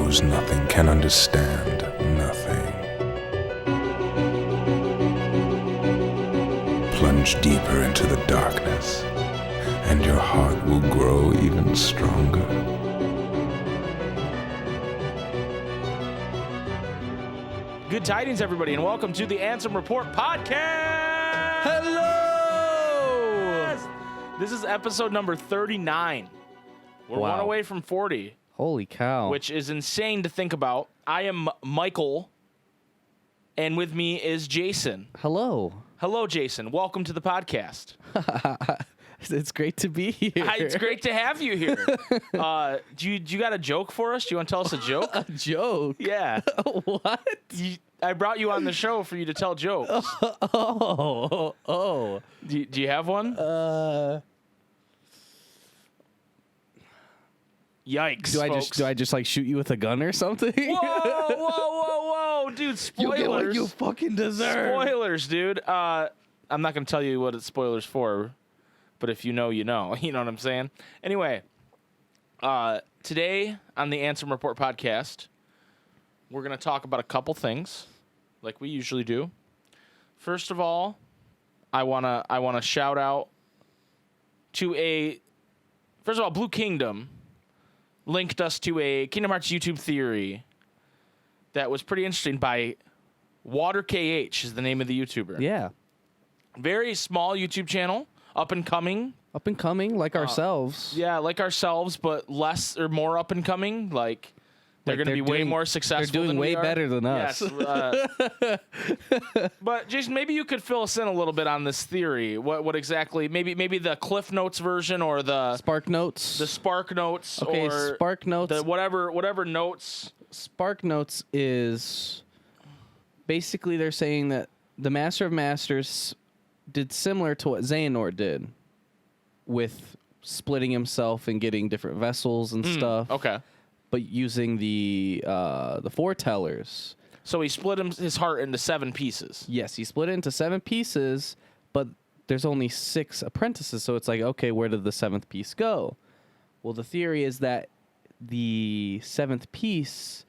knows nothing, can understand nothing. Plunge deeper into the darkness, and your heart will grow even stronger. Good tidings, everybody, and welcome to the Ansem Report podcast. Hello! Yes. This is episode number 39. We're one away from 40. Holy cow. Which is insane to think about. I am Michael, and with me is Jason. Hello. Hello, Jason. Welcome to the podcast. It's great to be here. It's great to have you here. Do you got a joke for us? Do you want to tell us a joke? A joke? Yeah. What? I brought you on the show for you to tell jokes. Oh. Do you have one? Yikes! Do I just like shoot you with a gun or something? Whoa, dude! You Spoilers! get what you fucking deserve. Spoilers, dude. I'm not gonna tell you what it's spoilers for, but if you know, you know. You know what I'm saying? Anyway, today on the Ansem Report podcast, we're gonna talk about a couple things, like we usually do. First of all, I wanna shout out to first of all, Blue Kingdom linked us to a Kingdom Hearts YouTube theory that was pretty interesting by WaterKH is the name of the YouTuber. Yeah. Very small YouTube channel, up and coming. Up and coming, like ourselves. Yeah, like ourselves, but less or more up and coming. Like they're going to be way more successful. They're doing than we way are. better than us. Yes. But Jason, maybe you could fill us in a little bit on this theory. What exactly? Maybe the Cliff Notes version or the Spark Notes. the Spark Notes. Okay, or Spark Notes. The whatever notes. Spark Notes is basically they're saying that the Master of Masters did similar to what Xehanort did with splitting himself and getting different vessels and stuff. Okay. But using the foretellers. So he split his heart into 7 pieces. Yes, he split it into 7 pieces, but there's only 6 apprentices, so it's like, okay, where did the 7th piece go? Well, the theory is that the 7th piece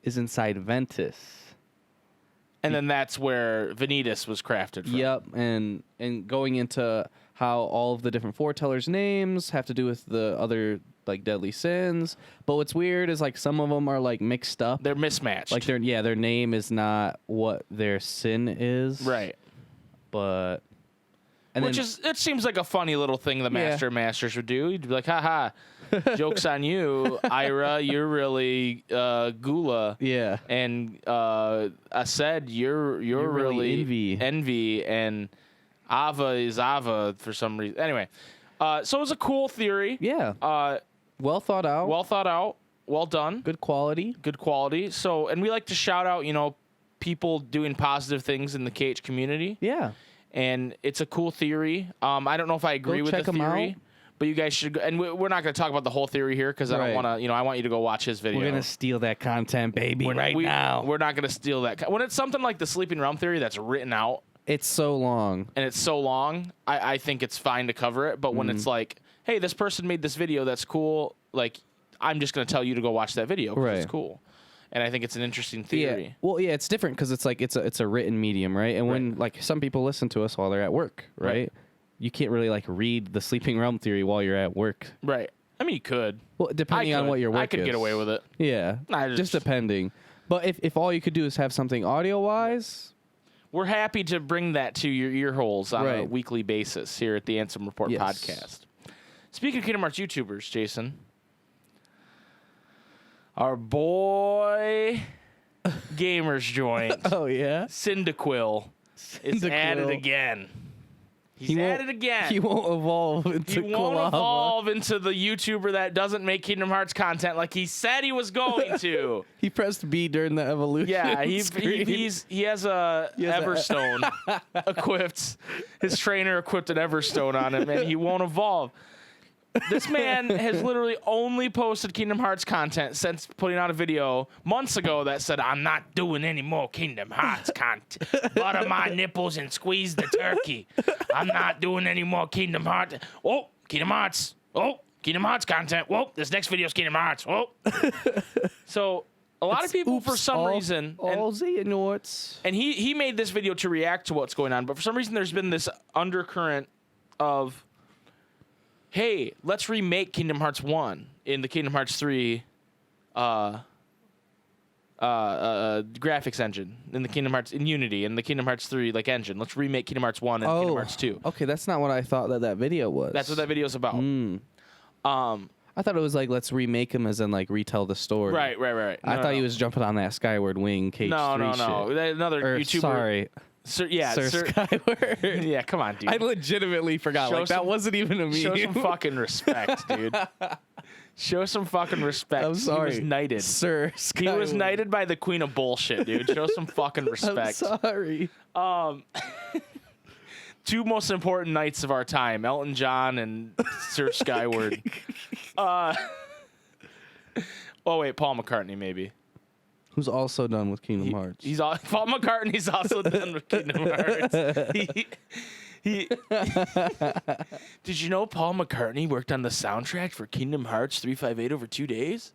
is inside Ventus. And then that's where Vanitas was crafted from. Yep, and going into how all of the different foretellers' names have to do with the other like deadly sins. But what's weird is like some of them are like mixed up. They're mismatched. Like their name is not what their sin is. Right. But it seems like a funny little thing the Master of Masters would do. He'd be like, haha, joke's on you, Ira, you're really Gula. Yeah. And I said you're really Envy, and Ava is Ava for some reason. Anyway, so it was a cool theory. Yeah. Well thought out. Well done. Good quality. So, and we like to shout out, people doing positive things in the KH community. Yeah. And it's a cool theory. I don't know if I agree with the theory, but you guys should go, and we're not going to talk about the whole theory here because I don't want to, I want you to go watch his video. We're going to steal that content, baby, now. We're not going to steal that. When it's something like the Sleeping Realm theory that's written out. It's so long. And it's so long, I think it's fine to cover it. But when it's like, hey, this person made this video that's cool, like, I'm just going to tell you to go watch that video because it's cool. And I think it's an interesting theory. Yeah. Well, yeah, it's different because it's like it's a written medium, right? And when like some people listen to us while they're at work, right? You can't really like read the Sleeping Realm theory while you're at work. Right. I mean, you could. Well, depending on what your work is. I could get away with it. Yeah. Just depending. But if all you could do is have something audio-wise... We're happy to bring that to your ear holes on a weekly basis here at the Ansem Report podcast. Speaking of Kingdom Hearts YouTubers, Jason, our boy Gamers Joint, Cyndaquil, is at it again. He's at it again. He won't evolve into the YouTuber that doesn't make Kingdom Hearts content like he said he was going to. He pressed B during the evolution. Yeah, he has a Everstone equipped. His trainer equipped an Everstone on him, and he won't evolve. This man has literally only posted Kingdom Hearts content since putting out a video months ago that said, I'm not doing any more Kingdom Hearts content. Butter my nipples and squeeze the turkey. I'm not doing any more Kingdom Hearts. Oh, Kingdom Hearts. Oh, Kingdom Hearts content. Whoa, this next video is Kingdom Hearts. Whoa. So A lot of people, for Oops, some reason, all Xehanorts. and he made this video to react to what's going on, but for some reason there's been this undercurrent of, hey, let's remake Kingdom Hearts 1 in the Kingdom Hearts 3 graphics engine, in the Kingdom Hearts, in Unity, in the Kingdom Hearts 3 like engine. Let's remake Kingdom Hearts 1 and Kingdom Hearts 2. Okay, that's not what I thought that video was. That's what that video's about. I thought it was like, let's remake him as in like retell the story. Right. I thought he was jumping on that Skyward Wing KH3 No. shit. Another YouTuber. Sorry. Sir Skyward. Yeah, come on, dude. I legitimately forgot. Show Like, that wasn't even a meme. Show some fucking respect, dude. Show some fucking respect. I'm sorry. He was knighted. Sir Skyward. He was knighted by the queen of bullshit, dude. Show some fucking respect. I'm sorry. Two most important knights of our time, Elton John and Sir Skyward. Oh, wait, Paul McCartney, maybe. Who's also done with Kingdom Hearts. Paul McCartney's also done with Kingdom Hearts. Did you know Paul McCartney worked on the soundtrack for Kingdom Hearts 358 over 2 days?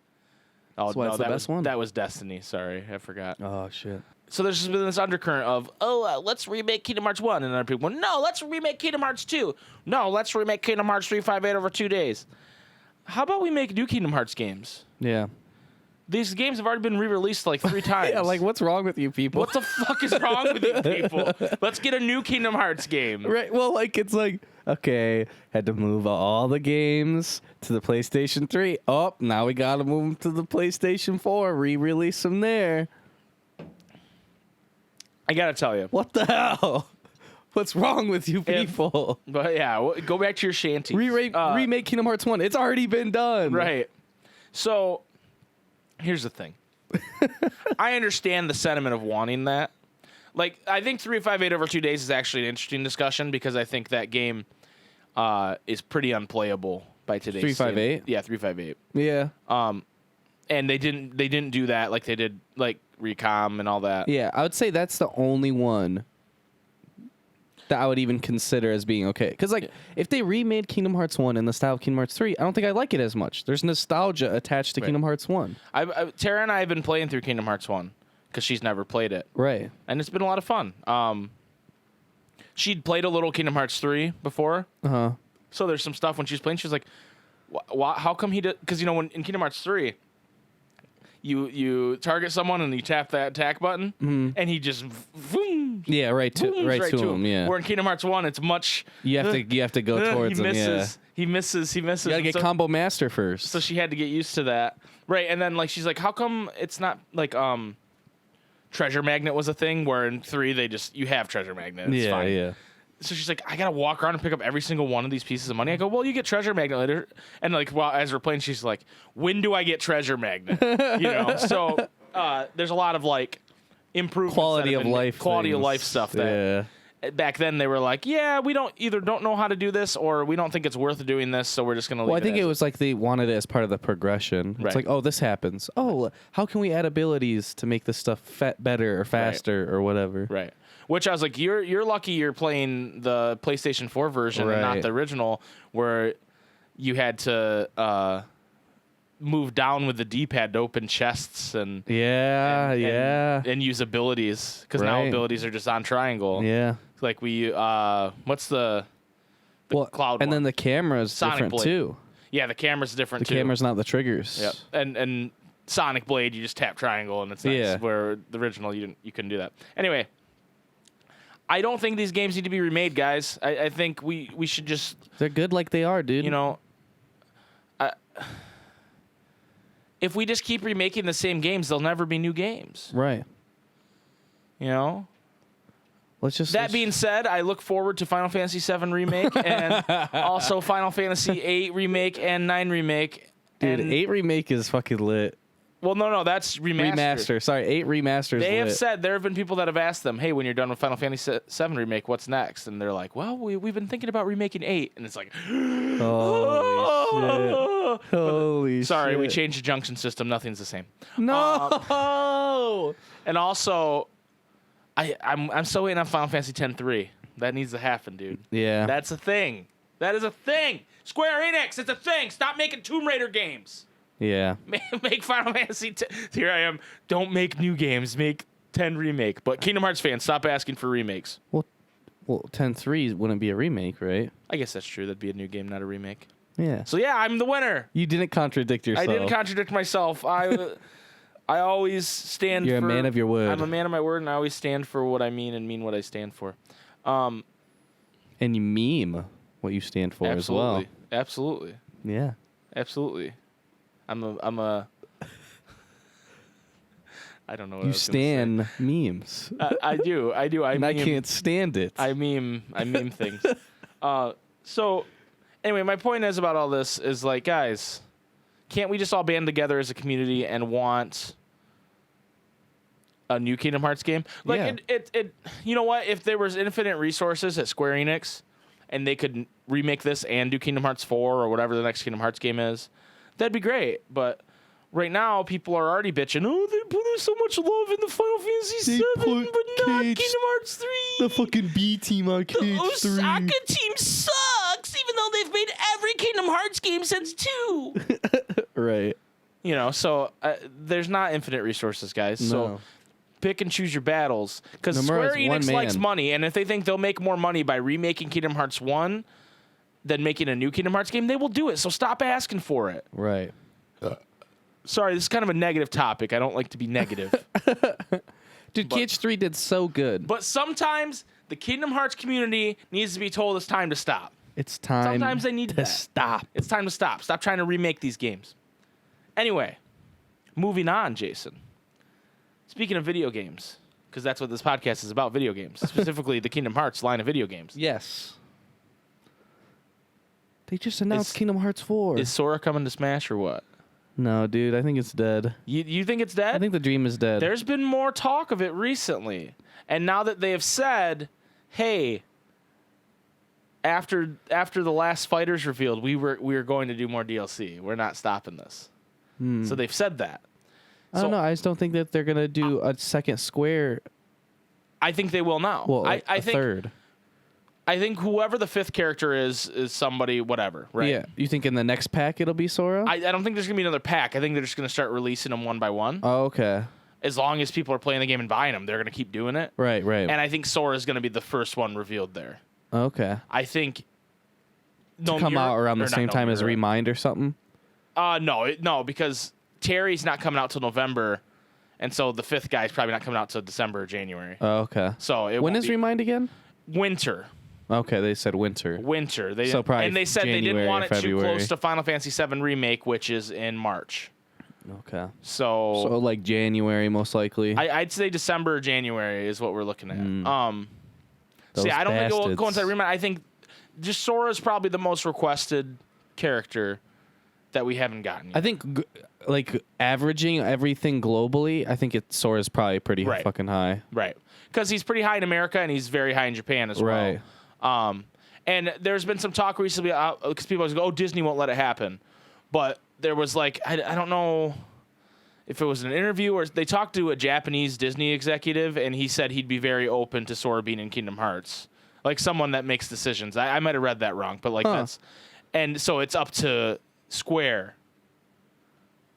Oh, That's why it's the best one. That was Destiny. Sorry, I forgot. Oh, shit. So there's just been this undercurrent of, let's remake Kingdom Hearts 1. And other people went, no, let's remake Kingdom Hearts 2. No, let's remake Kingdom Hearts 358 over 2 days. How about we make new Kingdom Hearts games? Yeah. These games have already been re-released like 3 times. Yeah, like, what's wrong with you people? What the fuck is wrong with you people? Let's get a new Kingdom Hearts game. Right. Well, like, it's like, okay, had to move all the games to the PlayStation 3. Oh, now we got to move them to the PlayStation 4. Re-release them there. I gotta tell you. What the hell? What's wrong with you people? But yeah, go back to your shanties. Remake Kingdom Hearts 1. It's already been done. Right. So, here's the thing. I understand the sentiment of wanting that. Like, I think 358 over 2 days is actually an interesting discussion because I think that game is pretty unplayable by today's 358? Yeah, 358. Yeah. And they didn't do that like they did like Recom and all that. Yeah, I would say that's the only one that I would even consider as being okay. Because, like, if they remade Kingdom Hearts 1 in the style of Kingdom Hearts 3, I don't think I like it as much. There's nostalgia attached to Kingdom Hearts 1. Tara and I have been playing through Kingdom Hearts 1 because she's never played it. Right. And it's been a lot of fun. She'd played a little Kingdom Hearts 3 before. Uh-huh. So there's some stuff when she's playing, she's like, how come he did? Because, when in Kingdom Hearts 3, you target someone and you tap that attack button, and he just boom, yeah, right to him. Yeah. Where in Kingdom Hearts 1, it's much. You have to go towards he him. Yeah. He misses. You gotta get combo master first. So she had to get used to that, right? And then like she's like, how come it's not like treasure magnet was a thing where in 3 you have treasure magnet. It's fine. Yeah. So she's like, I gotta walk around and pick up every single one of these pieces of money. I go, well, you get treasure magnet later. And like, as we're playing, she's like, when do I get treasure magnet? So there's a lot of like improvement, quality of life stuff. That back then they were like, yeah, we don't know how to do this or we don't think it's worth doing this, so we're just gonna. I think it was like they wanted it as part of the progression. It's like, oh, this happens. Oh, how can we add abilities to make this stuff better or faster or whatever? Right. Which I was like, you're lucky you're playing the PlayStation 4 version and not the original, where you had to move down with the D-pad to open chests and and use abilities because now abilities are just on triangle. Yeah, like what's the cloud? And one? then the camera's Sonic different Blade. too. Yeah, the camera's different too. The camera's not the triggers. Yep. And Sonic Blade, you just tap triangle and it's nice. Yeah. Where the original you couldn't do that. Anyway. I don't think these games need to be remade, guys. I think we should just... They're good like they are, dude. If we just keep remaking the same games, there'll never be new games. Right. That being said, I look forward to Final Fantasy VII Remake and also Final Fantasy VIII Remake and 9 Remake. Dude, 8 Remake is fucking lit. Well, no, that's remaster. Sorry, 8 remasters. They have said, there have been people that have asked them, hey, when you're done with Final Fantasy VII Remake, what's next? And they're like, well, we've been thinking about remaking 8. And it's like, holy shit. Sorry, we changed the junction system. Nothing's the same. No! And also, I'm still waiting on Final Fantasy X-3. That needs to happen, dude. Yeah. That's a thing. That is a thing. Square Enix, it's a thing. Stop making Tomb Raider games. Yeah. Make Final Fantasy 10. Here I am. Don't make new games. Make 10 remake. But Kingdom Hearts fans, stop asking for remakes. Well, 10-3 wouldn't be a remake, right? I guess that's true. That'd be a new game, not a remake. Yeah. So yeah, I'm the winner. You didn't contradict yourself. I didn't contradict myself. I always stand You're for... a man of your word. I'm a man of my word, and I always stand for what I mean and mean what I stand for. And you meme what you stand for as well. Absolutely. Yeah. Absolutely. I'm a I don't know what You I was gonna stan memes. I do. I can't stand it. I meme things. So anyway, my point is about all this is like, guys, can't we just all band together as a community and want a new Kingdom Hearts game? Like it you know what? If there was infinite resources at Square Enix and they could remake this and do Kingdom Hearts 4 or whatever the next Kingdom Hearts game is, that'd be great. But right now, people are already bitching. Oh, they put so much love in the Final Fantasy 7, but not Kingdom Hearts 3. The fucking B team on KH3. The Osaka team sucks, even though they've made every Kingdom Hearts game since 2. Right. You know, so there's not infinite resources, guys. No. So pick and choose your battles. Because Square Enix likes money, and if they think they'll make more money by remaking Kingdom Hearts 1 than making a new Kingdom Hearts game, they will do it. So stop asking for it. Right. Sorry, this is kind of a negative topic. I don't like to be negative. Dude, KH3 did so good. But sometimes the Kingdom Hearts community needs to be told it's time to stop. It's time Sometimes they need to that. stop. It's time to stop. Stop trying to remake these games. Anyway, moving on, Jason. Speaking of video games, because that's what this podcast is about, video games. Specifically, the Kingdom Hearts line of video games. Yes. They just announced Kingdom Hearts 4. Is Sora coming to Smash or what? No, dude, I think it's dead. You think it's dead? I think the dream is dead. There's been more talk of it recently. And now that they have said, hey, after the last fighters revealed, we were going to do more DLC. We're not stopping this. So they've said that. I don't know. I just don't think that they're going to do a second Square. I think they will now. Well, I think third. I think whoever the fifth character is somebody, whatever, right? Yeah. You think in the next pack it'll be Sora? I don't think there's going to be another pack. I think they're just going to start releasing them one by one. Oh, okay. As long as people are playing the game and buying them, they're going to keep doing it. Right. And I think Sora is going to be the first one revealed there. Okay. I think... To come out around the same time as Remind or something? No, because Terry's not coming out till November, and so the fifth guy's probably not coming out till December or January. Oh, okay. So when is Remind again? Winter. Okay, they said winter. So probably they said January, they didn't want it February. too close to Final Fantasy VII Remake, which is in March. Okay. So like January, most likely. I'd say December or January is what we're looking at. Those I don't think it'll bastards. coincide. Remind, I think just Sora's probably the most requested character that we haven't gotten yet. I think like averaging everything globally, I think Sora's probably pretty fucking high. Right. Because he's pretty high in America and he's very high in Japan as well. Right. And there's been some talk recently because people always go, oh, Disney won't let it happen. But there was like, I don't know if it was an interview or they talked to a Japanese Disney executive and he said he'd be very open to Sora being in Kingdom Hearts. Like someone that makes decisions. I might have read that wrong, but like that's... And so it's up to Square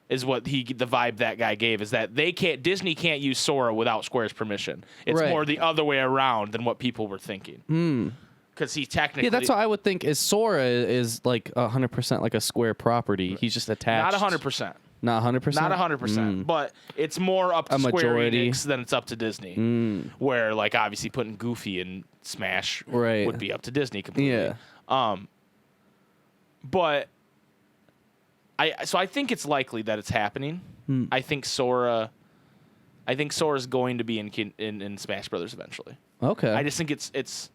is what the vibe that guy gave is that Disney can't use Sora without Square's permission. It's more the other way around than what people were thinking. Because he technically... Yeah, that's what I would think is Sora is like 100% like a Square property. He's just attached. Not 100%. Not 100%? Not 100%. But it's more up to Square Enix than it's up to Disney. Where, like, obviously putting Goofy in Smash would be up to Disney completely. Yeah. But I think it's likely that it's happening. I think Sora's going to be in Smash Brothers eventually. Okay. I just think it's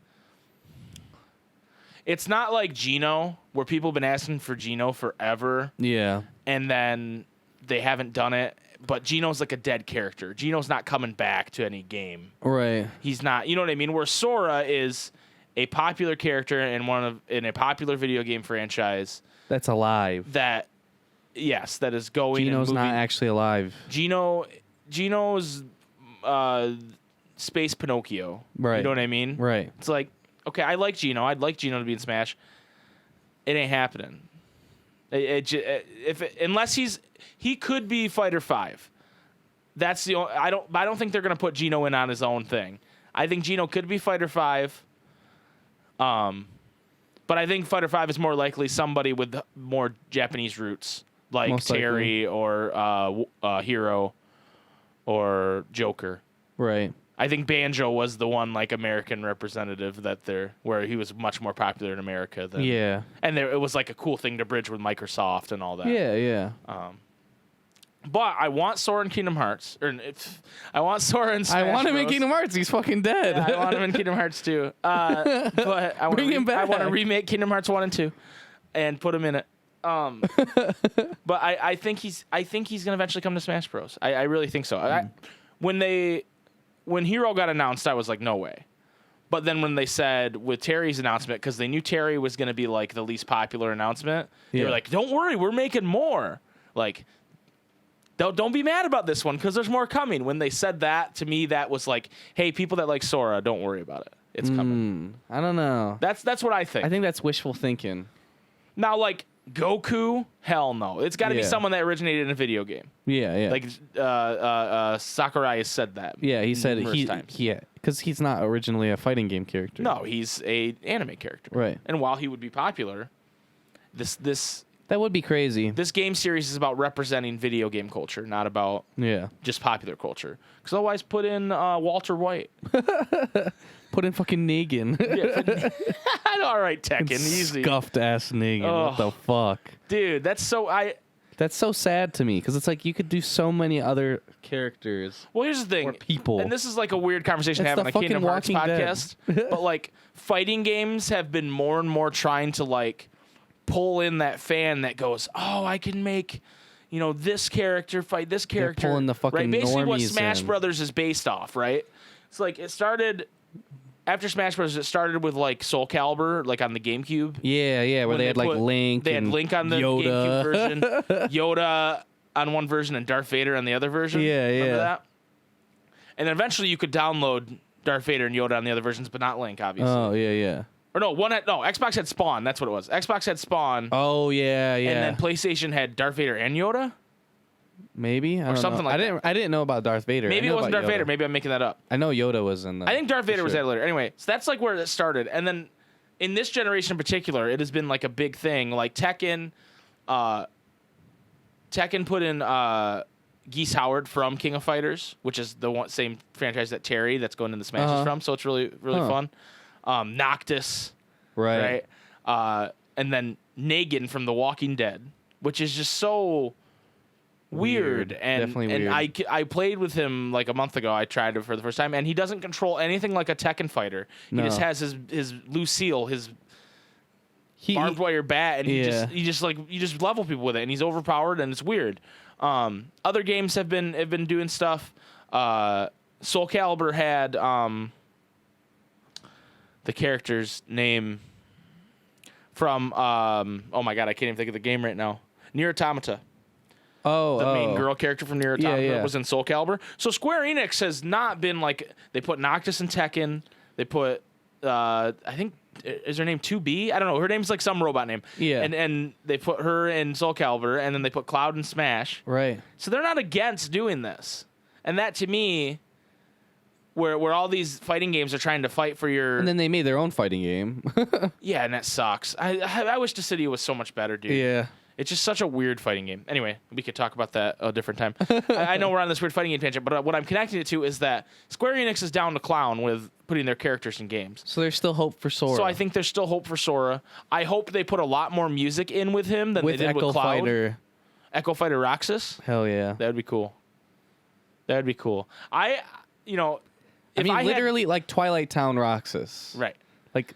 not like Geno, where people have been asking for Geno forever. Yeah. And then they haven't done it. But Geno's like a dead character. Geno's not coming back to any game. Right. He's not. You know what I mean? Where Sora is a popular character in a popular video game franchise. That's alive. That is going. Geno's not actually alive. Geno's Space Pinocchio. Right. You know what I mean? Right. It's like, okay, I like Geno. I'd like Geno to be in Smash. It ain't happening. Unless he's he could be Fighter 5. That's the only, I don't think they're gonna put Gino in on his own thing. I think Gino could be Fighter 5. But I think Fighter 5 is more likely somebody with more Japanese roots, like Most Terry or Hero or Joker. Right. I think Banjo was the one like American representative where he was much more popular in America than and it was like a cool thing to bridge with Microsoft and all that. Yeah. But I want Sora in Kingdom Hearts, I want Sora in Smash I want him in Bros. Kingdom Hearts. He's fucking dead. Yeah, I want him in Kingdom Hearts too. But I Bring him back. I want to remake Kingdom Hearts 1 and 2 and put him in it. But I think he's gonna eventually come to Smash Bros. I really think so. When Hero got announced, I was like, no way. But then when they said with Terry's announcement, because they knew Terry was gonna be like the least popular announcement, they were like, don't worry, we're making more. Like, don't be mad about this one because there's more coming. When they said that, to me, that was like, hey, people that like Sora, don't worry about it. It's coming. I don't know. That's what I think. I think that's wishful thinking. Now, like, Goku, hell no. It's got to be someone that originated in a video game. Yeah. Like, Sakurai has said that. Yeah, he said times. because he's not originally a fighting game character. No, he's a anime character. Right. And while he would be popular, this That would be crazy. this game series is about representing video game culture, not about just popular culture. Because otherwise, put in Walter White. Put in fucking Negan. All right, Tekken, easy. Scuffed ass Negan. What the fuck? Dude, that's so sad to me because it's like you could do so many other characters. Well, here's the thing. Or people. And this is like a weird conversation to It's have the on a Kingdom fucking Hearts Walking podcast. But like fighting games have been more and more trying to like pull in that fan that goes, oh, I can make, this character fight this character. pulling the fucking right? Basically what normies Smash in. Brothers is based off, right? It's like it started after Smash Bros. It started with like Soul Calibur, like on the GameCube. Yeah, where When they had like Link. They had and Link on the Yoda. GameCube version, Yoda on one version, and Darth Vader on the other version. Yeah. Remember that? And then eventually you could download Darth Vader and Yoda on the other versions, but not Link, obviously. Oh yeah. Or Xbox had Spawn. That's what it was. Xbox had Spawn. Oh yeah. And then PlayStation had Darth Vader and Yoda. Maybe I don't something know. like that. I didn't know about Darth Vader. Maybe I it know wasn't about Darth Yoda. Vader. Maybe I'm making that up. I know Yoda was in the. I think Darth Vader was sure. added later. Anyway, so that's like where it started. And then in this generation in particular, it has been like a big thing. Like Tekken put in Geese Howard from King of Fighters, which is the same franchise that Terry that's going into Smash is from. So it's really fun. Noctis, right? And then Negan from The Walking Dead, which is just so weird. And Definitely weird. I played with him like a month ago. I tried it for the first time, and he doesn't control anything like a Tekken fighter. He just has his Lucille, his barbed wire bat, and you just level people with it, and he's overpowered, and it's weird. Other games have been doing stuff. Soul Calibur had the character's name from oh my god, I can't even think of the game right now. Nier Automata. The main girl character from Nier Automata was in Soul Calibur. So Square Enix has not been like, they put Noctis in Tekken. They put I think, is her name 2B? I don't know. Her name's like some robot name. Yeah. And they put her in Soul Calibur, and then they put Cloud in Smash. Right. So they're not against doing this. And that to me, where all these fighting games are trying to fight for your... And then they made their own fighting game. Yeah, and that sucks. I wish Dissidia was so much better, dude. Yeah. It's just such a weird fighting game. Anyway, we could talk about that a different time. I know we're on this weird fighting game tangent, but what I'm connecting it to is that Square Enix is down to clown with putting their characters in games. So there's still hope for Sora. So I think there's still hope for Sora. I hope they put a lot more music in with him than they did Echo with Cloud. Fighter. Echo Fighter Roxas. Hell yeah. That would be cool. That would be cool. I literally like Twilight Town Roxas. Right. Like,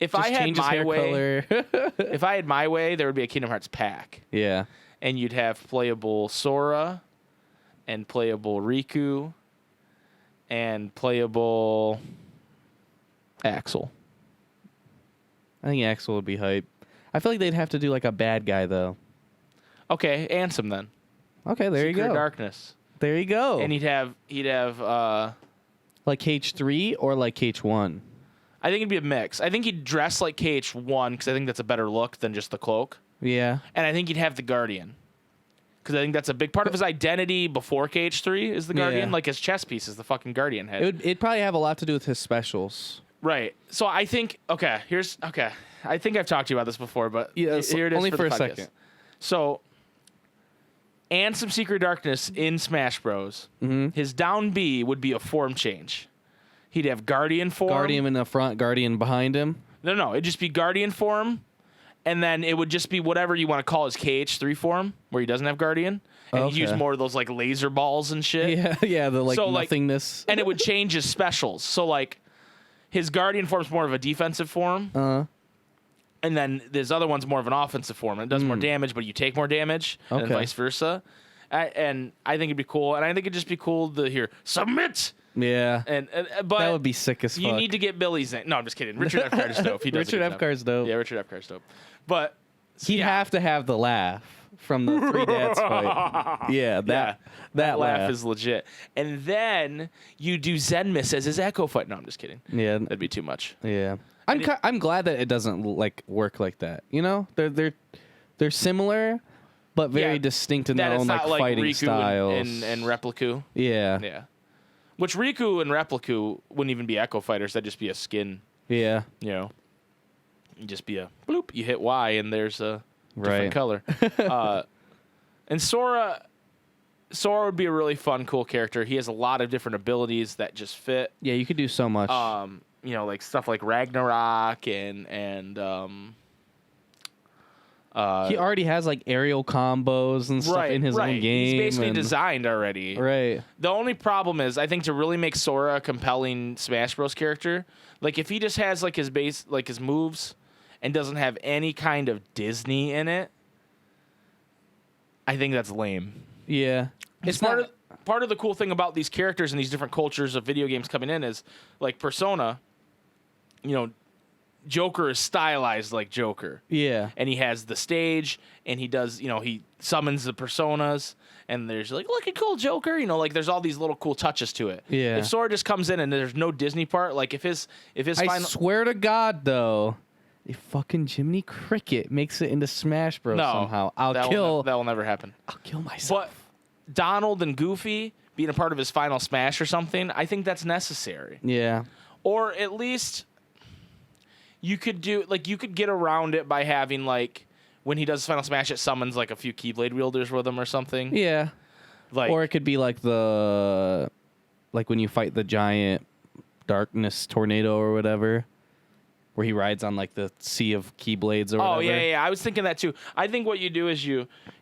if I had my way, color. if I had my way, there would be a Kingdom Hearts pack. Yeah. And you'd have playable Sora and playable Riku and playable Axel. I think Axel would be hype. I feel like they'd have to do like a bad guy though. Okay, Ansem then. Okay, there Secret you go. Darkness. There you go. And he'd have like KH3 or like KH1. I think it'd be a mix. I think he'd dress like KH1 because I think that's a better look than just the cloak. Yeah. And I think he'd have the Guardian. Because I think that's a big part of his identity before KH3 is the Guardian. Yeah. Like his chess piece is the fucking Guardian head. It'd probably have a lot to do with his specials. Right. So I think I think I've talked to you about this before, but here it is only for a the podcast. second. So Ansem Secret Darkness in Smash Bros. His down B would be a form change. He'd have Guardian form. Guardian in the front, Guardian behind him. No, it'd just be Guardian form, and then it would just be whatever you want to call his KH3 form, where he doesn't have Guardian, and he'd use more of those like laser balls and shit. Yeah, the like So, nothingness. And it would change his specials. So like his Guardian form's more of a defensive form. And then this other one's more of an offensive form. It does more damage, but you take more damage, and vice versa. And I think it'd be cool. And I think it'd just be cool to hear submit. Yeah. But that would be sick as fuck. You need to get Billy's name. No, I'm just kidding. Richard F. Card is dope. He does Richard F. Card's dope. Yeah, Richard F. Card's dope. But he'd have to have the laugh from the Three Dads fight. Yeah, that laugh is legit. And then you do Zenmis as his Echo fight. No, I'm just kidding. Yeah, that'd be too much. Yeah, I'm glad that it doesn't like work like that. You know, they're similar, but very distinct in their own like fighting Riku styles and Repliku. Yeah. Which Riku and Repliku wouldn't even be Echo fighters. That'd just be a skin. Yeah. You know, it'd just be a bloop. You hit Y and there's a different color. And Sora would be a really fun, cool character. He has a lot of different abilities that just fit. Yeah, you could do so much. You know, like stuff like Ragnarok and he already has like aerial combos and stuff in his own game. He's basically designed already. Right. The only problem is, I think to really make Sora a compelling Smash Bros. Character, like if he just has like his base, like his moves, and doesn't have any kind of Disney in it, I think that's lame. Yeah. It's part of the cool thing about these characters and these different cultures of video games coming in is like Persona, you know, Joker is stylized like Joker. Yeah. And he has the stage and he does, you know, he summons the personas and there's like, look at cool Joker, you know, like there's all these little cool touches to it. Yeah. If Sora just comes in and there's no Disney part, like if his I swear to God though, if fucking Jiminy Cricket makes it into Smash Bros somehow, that will never happen. I'll kill myself. But Donald and Goofy being a part of his final Smash or something, I think that's necessary. Yeah. Or at least you could get around it by having like when he does Final Smash, it summons like a few Keyblade wielders with him or something. Yeah. Like, or it could be like when you fight the giant darkness tornado or whatever, where he rides on like the sea of Keyblades or whatever. Oh yeah. I was thinking that too. I think what you do is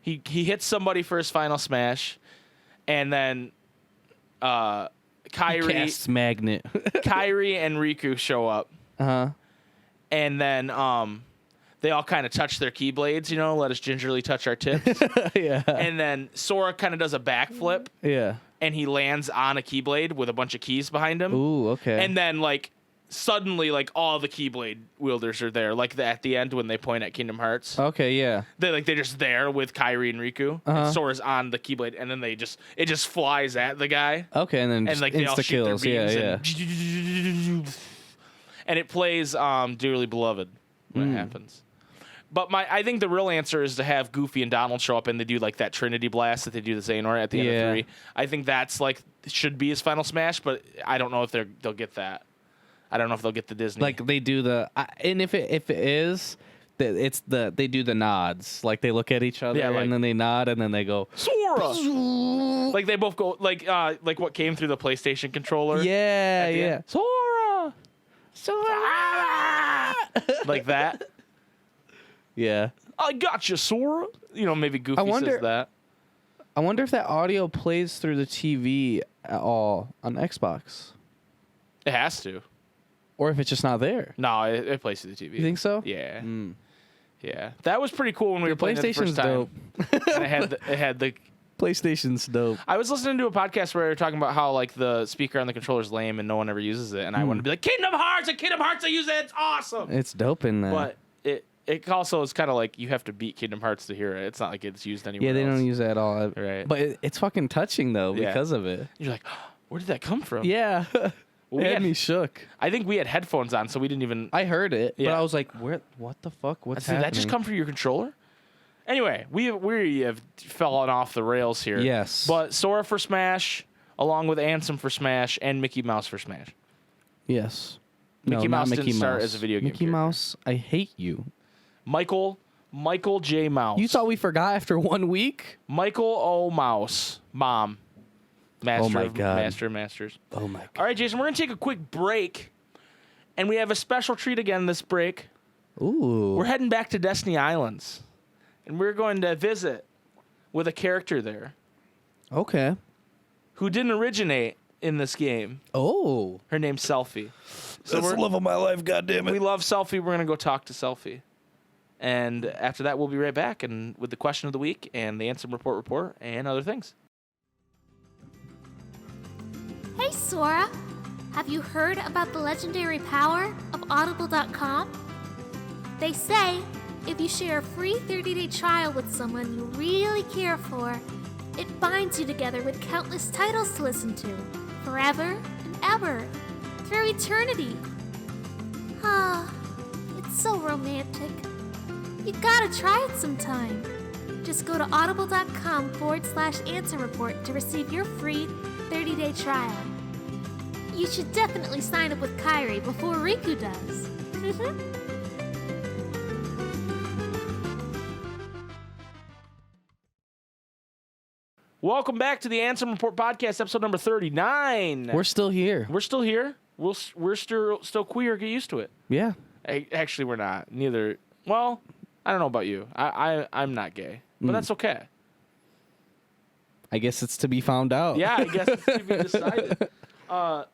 he hits somebody for his Final Smash, and then Kairi casts Magnet. Kairi and Riku show up. And then they all kind of touch their Keyblades, you know, let us gingerly touch our tips. Yeah. And then Sora kind of does a backflip. Yeah. And he lands on a Keyblade with a bunch of keys behind him. Ooh, okay. And then, like, suddenly, like, all the Keyblade wielders are there. Like, at the end when they point at Kingdom Hearts. Okay, yeah. They're just there with Kairi and Riku. And Sora's on the Keyblade. And then it just flies at the guy. Okay, and then just like, they all shoot their kills. beams. And it plays Dearly Beloved when it happens. But I think the real answer is to have Goofy and Donald show up and they do like that Trinity Blast that they do the Xehanort at the end of 3. I think that's like should be his final Smash, but I don't know if they'll get that. I don't know if they'll get the Disney. Like they do and if it is, they do the nods. Like they look at each other and then they nod and then they go Sora. Like they both go like what came through the PlayStation controller. Yeah, yeah. Sora. Like that. Yeah. I got you, Sora. You know, maybe Goofy says that. I wonder if that audio plays through the TV at all on Xbox. It has to. Or if it's just not there. No, it plays through the TV. You think so? Yeah. Yeah. That was pretty cool when we were playing it the first time. Dope. And it had the PlayStation's dope. I was listening to a podcast where they were talking about how like the speaker on the controller is lame and no one ever uses it, and I wanted to be like Kingdom Hearts, I use it. It's awesome. It's dope in there. But it also is kind of like you have to beat Kingdom Hearts to hear it. It's not like it's used anywhere. Yeah, they else. don't use it at all. Right. But it's fucking touching though because of it. You're like, oh, where did that come from? Yeah. It had me shook. I think we had headphones on, so we didn't even. I heard it, but Yeah. I was like, what the fuck? What's happening? Did that just come from your controller? Anyway, we have fallen off the rails here. Yes. But Sora for Smash, along with Ansem for Smash, and Mickey Mouse for Smash. Yes. Mickey no, Mouse not didn't Mickey start Mouse. as a video game Mickey character. Mouse, I hate you. Michael J. Mouse. You thought we forgot after 1 week? Michael O. Mouse. Mom. Master Oh my of God. Master of Masters. Oh my god. All right, Jason, we're going to take a quick break. And we have a special treat again this break. Ooh. We're heading back to Destiny Islands. And we're going to visit with a character there Okay. who didn't originate in this game. Oh. Her name's Selfie. So That's the love of my life, goddammit. we love Selfie. We're going to go talk to Selfie. And after that, we'll be right back and with the question of the week and the Ansem Report and other things. Hey Sora, have you heard about the legendary power of Audible.com? They say if you share a free 30-day trial with someone you really care for, it binds you together with countless titles to listen to, forever and ever, through eternity. Ah, it's so romantic. You gotta try it sometime. Just go to audible.com/Ansem Report to receive your free 30-day trial. You should definitely sign up with Kairi before Riku does. Welcome back to the Ansem Report podcast, episode number 39. We're still here. We're still here. We're still queer. Get used to it. Yeah. Actually, we're not. Neither. Well, I don't know about you. I'm not gay, but that's okay. I guess it's to be found out. Yeah, I guess it's to be decided. A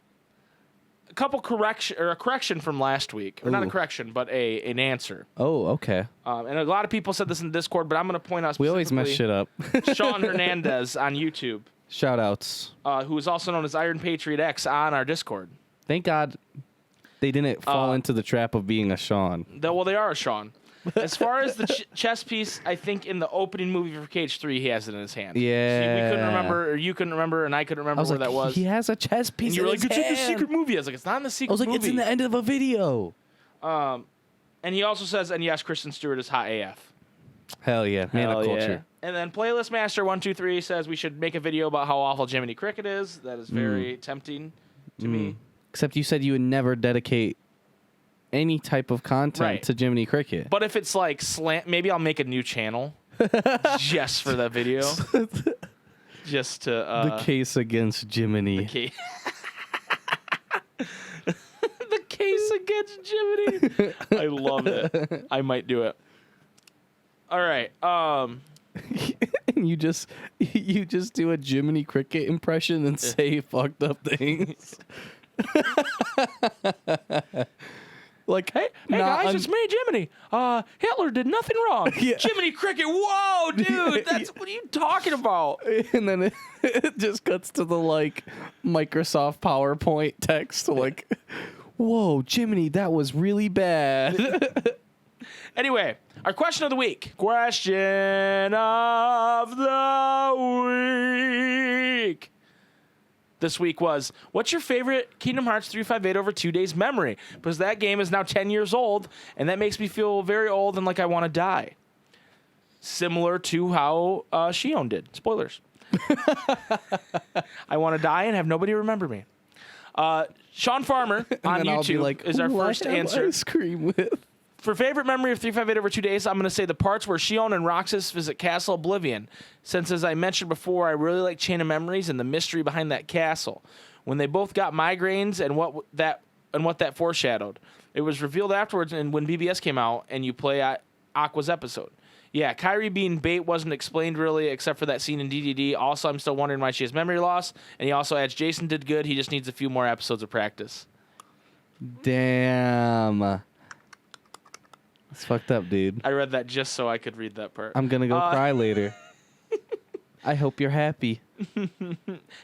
correction from last week. Or not a Ooh. correction, but an answer. Oh, okay. And a lot of people said this in Discord, but I'm going to point out We always mess shit up. Sean Hernandez on YouTube, Shout outs. who is also known as Iron Patriot X on our Discord. Thank God they didn't fall into the trap of being a Sean. Well, they are a Sean. As far as the chess piece, I think in the opening movie for KH3, he has it in his hand. Yeah. See, we couldn't remember, or you couldn't remember, and I couldn't remember I was where like, that was. he has a chess piece And you were in like, his it's in the hand. secret movie. I was like, it's not in the secret I was like, movie. it's in the end of a video. And he also says, and yes, Kristen Stewart is hot AF. Hell yeah. Man Hell of yeah. culture. And then Playlist Master 123 says we should make a video about how awful Jiminy Cricket is. That is very tempting to me. Except you said you would never dedicate any type of content Right. to Jiminy Cricket. But if it's like maybe I'll make a new channel just for that video. Just to the case against Jiminy. the case against Jiminy. I love it. I might do it. All right. And you just do a Jiminy Cricket impression and say fucked up things. Like, Hey guys, it's me, Jiminy. Hitler did nothing wrong. Yeah. Jiminy Cricket. Whoa, dude. What are you talking about? and then it just cuts to the like Microsoft PowerPoint text like, whoa, Jiminy, that was really bad. Anyway, our question of the week. Question of the week. This week was, what's your favorite Kingdom Hearts 358 over 2 days memory? Because that game is now 10 years old, and that makes me feel very old and like I want to die. Similar to how Shion did. Spoilers. I want to die and have nobody remember me. Sean Farmer on and then I'll be YouTube like, is our "Ooh, I first have answer. ice cream with. For favorite memory of 358 over 2 days, I'm going to say the parts where Shion and Roxas visit Castle Oblivion. Since, as I mentioned before, I really like Chain of Memories and the mystery behind that castle. When they both got migraines and what that foreshadowed. It was revealed afterwards and when BBS came out and you play Aqua's episode. Yeah, Kairi being bait wasn't explained really except for that scene in DDD. Also, I'm still wondering why she has memory loss. And he also adds, Jason did good. He just needs a few more episodes of practice. Damn. It's fucked up, dude. I read that just so I could read that part. I'm gonna go cry later. I hope you're happy.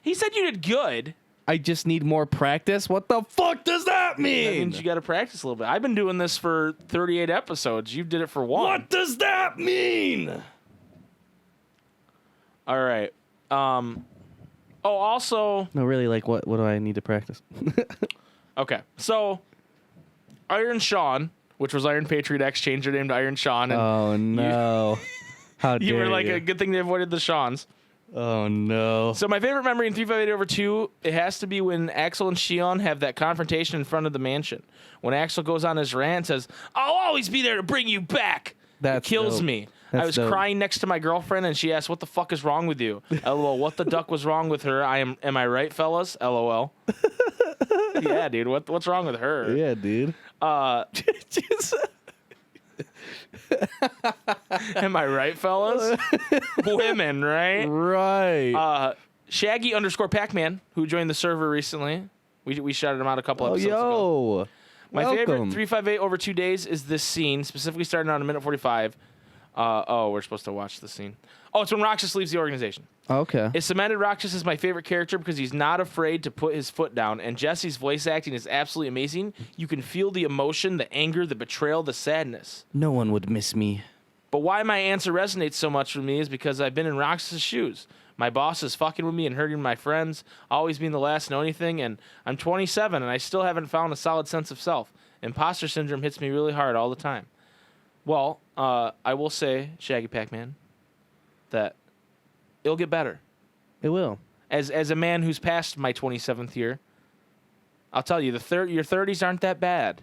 He said you did good. I just need more practice? What the fuck does that That mean? means you got to practice a little bit. I've been doing this for 38 episodes. You did it for one. What does that mean? All right. Also, No, really, like, what do I need to practice? okay. So, Iron Sean, which was Iron Patriot X, changed her name to Iron Sean. And Oh, no. How You were dare like you. a good thing they avoided the Seans. Oh no. So my favorite memory in 358/2, it has to be when Axel and Shion have that confrontation in front of the mansion. When Axel goes on his rant and says, "I'll always be there to bring you back." That's it kills dope. me. That's I was dope. crying next to my girlfriend and she asked, "What the fuck is wrong with you?" LOL. What the duck was wrong with her? Am I right, fellas? LOL. Yeah, dude. What's wrong with her? Yeah, dude. Am I right, fellas? Women, right? Right. Shaggy _ Pac-Man, who joined the server recently. We shouted him out a couple Oh, episodes ago. yo. My favorite Welcome. 358 over 2 days is this scene, specifically starting on a minute 45. We're supposed to watch the scene. Oh, it's when Roxas leaves the organization. Okay. It cemented Roxas as my favorite character because he's not afraid to put his foot down, and Jesse's voice acting is absolutely amazing. You can feel the emotion, the anger, the betrayal, the sadness. No one would miss me. But why my answer resonates so much with me is because I've been in Roxas' shoes. My boss is fucking with me and hurting my friends, always being the last to know anything, and I'm 27 and I still haven't found a solid sense of self. Imposter syndrome hits me really hard all the time. Well, I will say, Shaggy Pac-Man, that it'll get better. It will. As a man who's past my 27th year, I'll tell you, your 30s aren't that bad.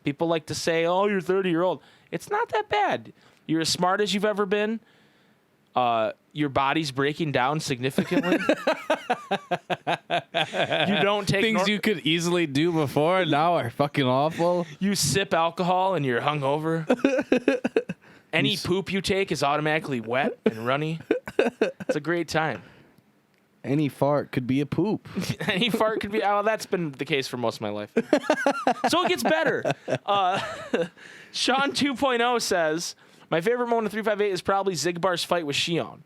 People like to say, "Oh, you're 30-year-old." It's not that bad. You're as smart as you've ever been. Your body's breaking down significantly. You don't take Things you could easily do before now are fucking awful. You sip alcohol and you're hungover. Any poop you take is automatically wet and runny. It's a great time. Any fart could be a poop. Any fart could be. Oh, that's been the case for most of my life. So it gets better. Sean 2.0 says, "My favorite moment of 358 is probably Zigbar's fight with Shion.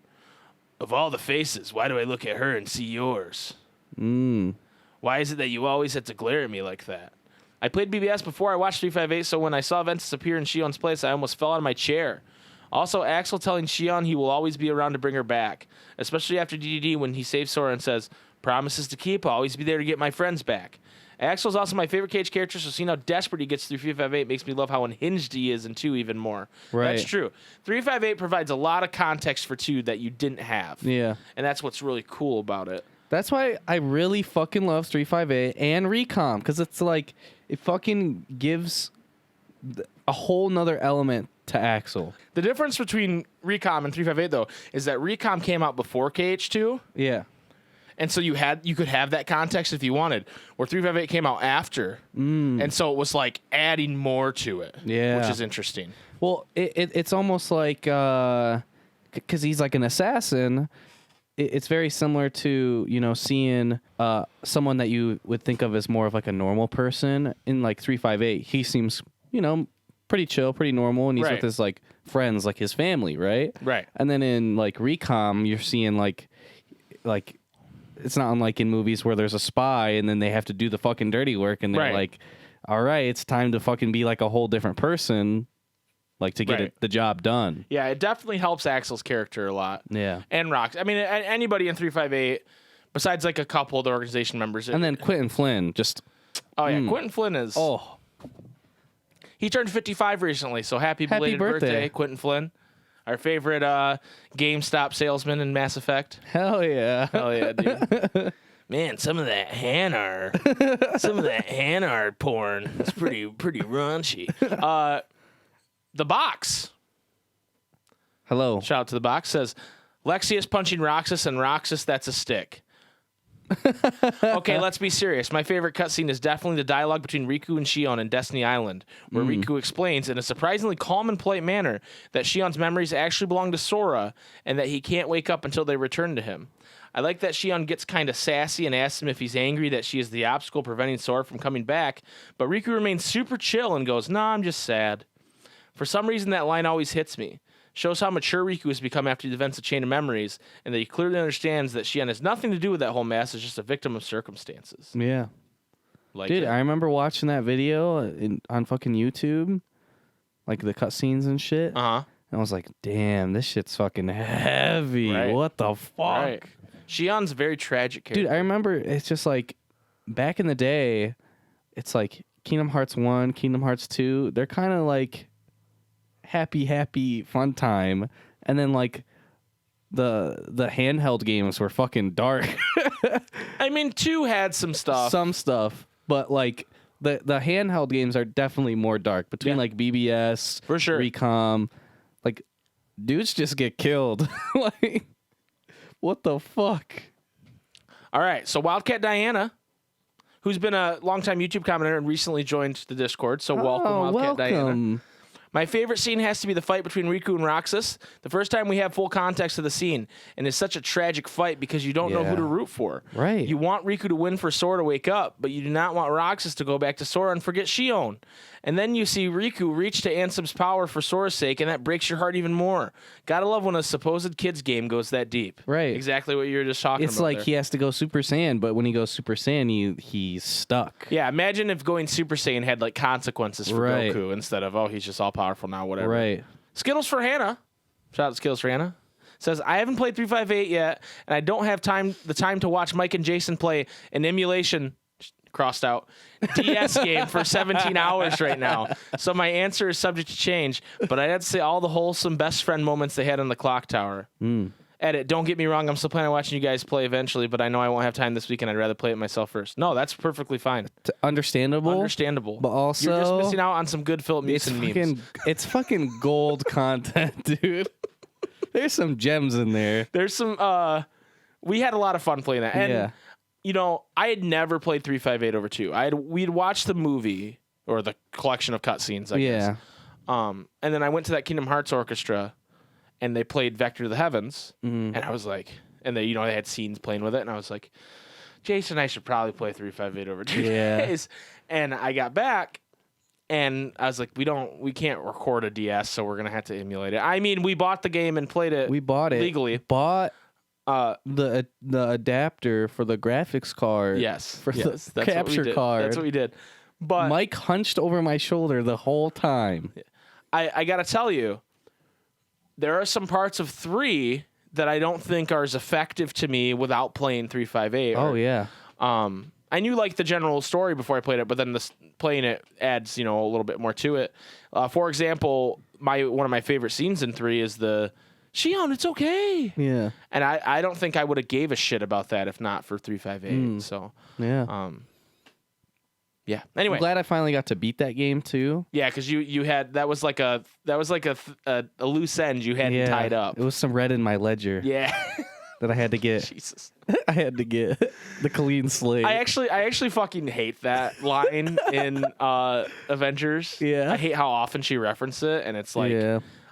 Of all the faces, why do I look at her and see yours? Why is it that you always have to glare at me like that? I played BBS before I watched 358, so when I saw Ventus appear in Shion's place, I almost fell out of my chair. Also, Axel telling Shion he will always be around to bring her back, especially after DDD when he saves Sora and says, 'Promises to keep, I'll always be there to get my friends back.' Axel's also my favorite KH character, so seeing how desperate he gets through 358 makes me love how unhinged he is in 2 even more." Right. That's true. 358 provides a lot of context for 2 that you didn't have. Yeah. And that's what's really cool about it. That's why I really fucking love 358 and Recom, because it's like, it fucking gives a whole nother element to Axel. The difference between Recom and 358, though, is that Recom came out before KH2. Yeah. And so you could have that context if you wanted. Where 358 came out after. And so it was like adding more to it. Yeah. Which is interesting. Well, it's almost like, because he's like an assassin, it's very similar to, seeing someone that you would think of as more of like a normal person in like 358. He seems, pretty chill, pretty normal, and he's Right. with his like friends, like his family, right? Right. And then in like Recom, you're seeing like it's not unlike in movies where there's a spy and then they have to do the fucking dirty work and they're Right. like, all right, it's time to fucking be like a whole different person, like to get Right. the job done. Yeah, it definitely helps Axel's character a lot. Yeah. And Rox. I mean, anybody in 358, besides like a couple of the organization members. And then Quentin Flynn, just Oh, yeah. Quentin Flynn is. He turned 55 recently, so happy belated birthday, Quentin Flynn. Our favorite GameStop salesman in Mass Effect. hell yeah. Hell yeah, dude. Man, some of that hand art porn. It's pretty raunchy. The box. Hello. Shout out to the box. Says, Lexius punching Roxas and Roxas, that's a stick. Okay, let's be serious. My favorite cutscene is definitely the dialogue between Riku and Shion in Destiny Island, where Riku explains in a surprisingly calm and polite manner that Shion's memories actually belong to Sora and that he can't wake up until they return to him. I like that Shion gets kind of sassy and asks him if he's angry that she is the obstacle preventing Sora from coming back, but Riku remains super chill and goes, "Nah, I'm just sad." For some reason, that line always hits me. Shows how mature Riku has become after the events of Chain of Memories, and that he clearly understands that Shion has nothing to do with that whole mess, is just a victim of circumstances. Yeah. Like Dude, it. I remember watching that video on fucking YouTube, like the cutscenes and shit. Uh-huh. And I was like, damn, this shit's fucking heavy. Right. What the fuck? Right. Shion's a very tragic character. Dude, I remember it's just like back in the day, it's like Kingdom Hearts 1, Kingdom Hearts 2, they're kind of like happy, fun time. And then like the handheld games were fucking dark. I mean, 2 had some stuff. Some stuff, but like the handheld games are definitely more dark between like BBS, For sure. Recom, like dudes just get killed. Like what the fuck? All right, so Wildcat Diana, who's been a longtime YouTube commenter and recently joined the Discord, so welcome, Wildcat Diana. My favorite scene has to be the fight between Riku and Roxas. The first time we have full context of the scene, and it's such a tragic fight because you don't know who to root for. Right. You want Riku to win for Sora to wake up, but you do not want Roxas to go back to Sora and forget Shion. And then you see Riku reach to Ansem's power for Sora's sake, and that breaks your heart even more. Gotta love when a supposed kid's game goes that deep. Right. Exactly what you were just talking about. It's like there. he has to go Super Saiyan, but when he goes Super Saiyan, he's stuck. Yeah, imagine if going Super Saiyan had like consequences for Goku instead of, oh, he's just all powerful now, whatever. Right. Skittles for Hannah. Shout out to Skittles for Hannah. Says, I haven't played 358 yet, and I don't have the time to watch Mike and Jason play an emulation crossed out DS game for 17 hours right now. So my answer is subject to change, but I'd have to say all the wholesome best friend moments they had on the clock tower. Edit, don't get me wrong, I'm still planning on watching you guys play eventually, but I know I won't have time this weekend. I'd rather play it myself first. No, that's perfectly fine. Understandable. But also, you're just missing out on some good Philip Meeson memes. It's fucking gold content, dude. There's some gems in there. There's some, we had a lot of fun playing that. And, you know, I had never played 358 over 2. We'd watched the movie, or the collection of cutscenes, I guess. And then I went to that Kingdom Hearts orchestra, and they played Vector to the Heavens, and I was like, and they had scenes playing with it, and I was like, Jason, I should probably play 358 over 2 days. And I got back, and I was like, we can't record a DS, so we're gonna have to emulate it. I mean, we bought the game and played it. We bought it legally. Bought the adapter for the graphics card. For the that's capture card. That's what we did. But Mike hunched over my shoulder the whole time. I gotta tell you, there are some parts of 3 that I don't think are as effective to me without playing 358. Oh yeah. I knew like the general story before I played it, but then playing it adds, a little bit more to it. For example, one of my favorite scenes in 3 is the Shion, it's okay. Yeah. And I don't think I would have gave a shit about that if not for 358. So yeah. Yeah. Anyway, I'm glad I finally got to beat that game too. Yeah, because you had that was like a loose end you had tied up. It was some red in my ledger. Yeah. That I had to get. Jesus. I had to get the clean slate. I actually fucking hate that line in Avengers. Yeah. I hate how often she referenced it, and it's like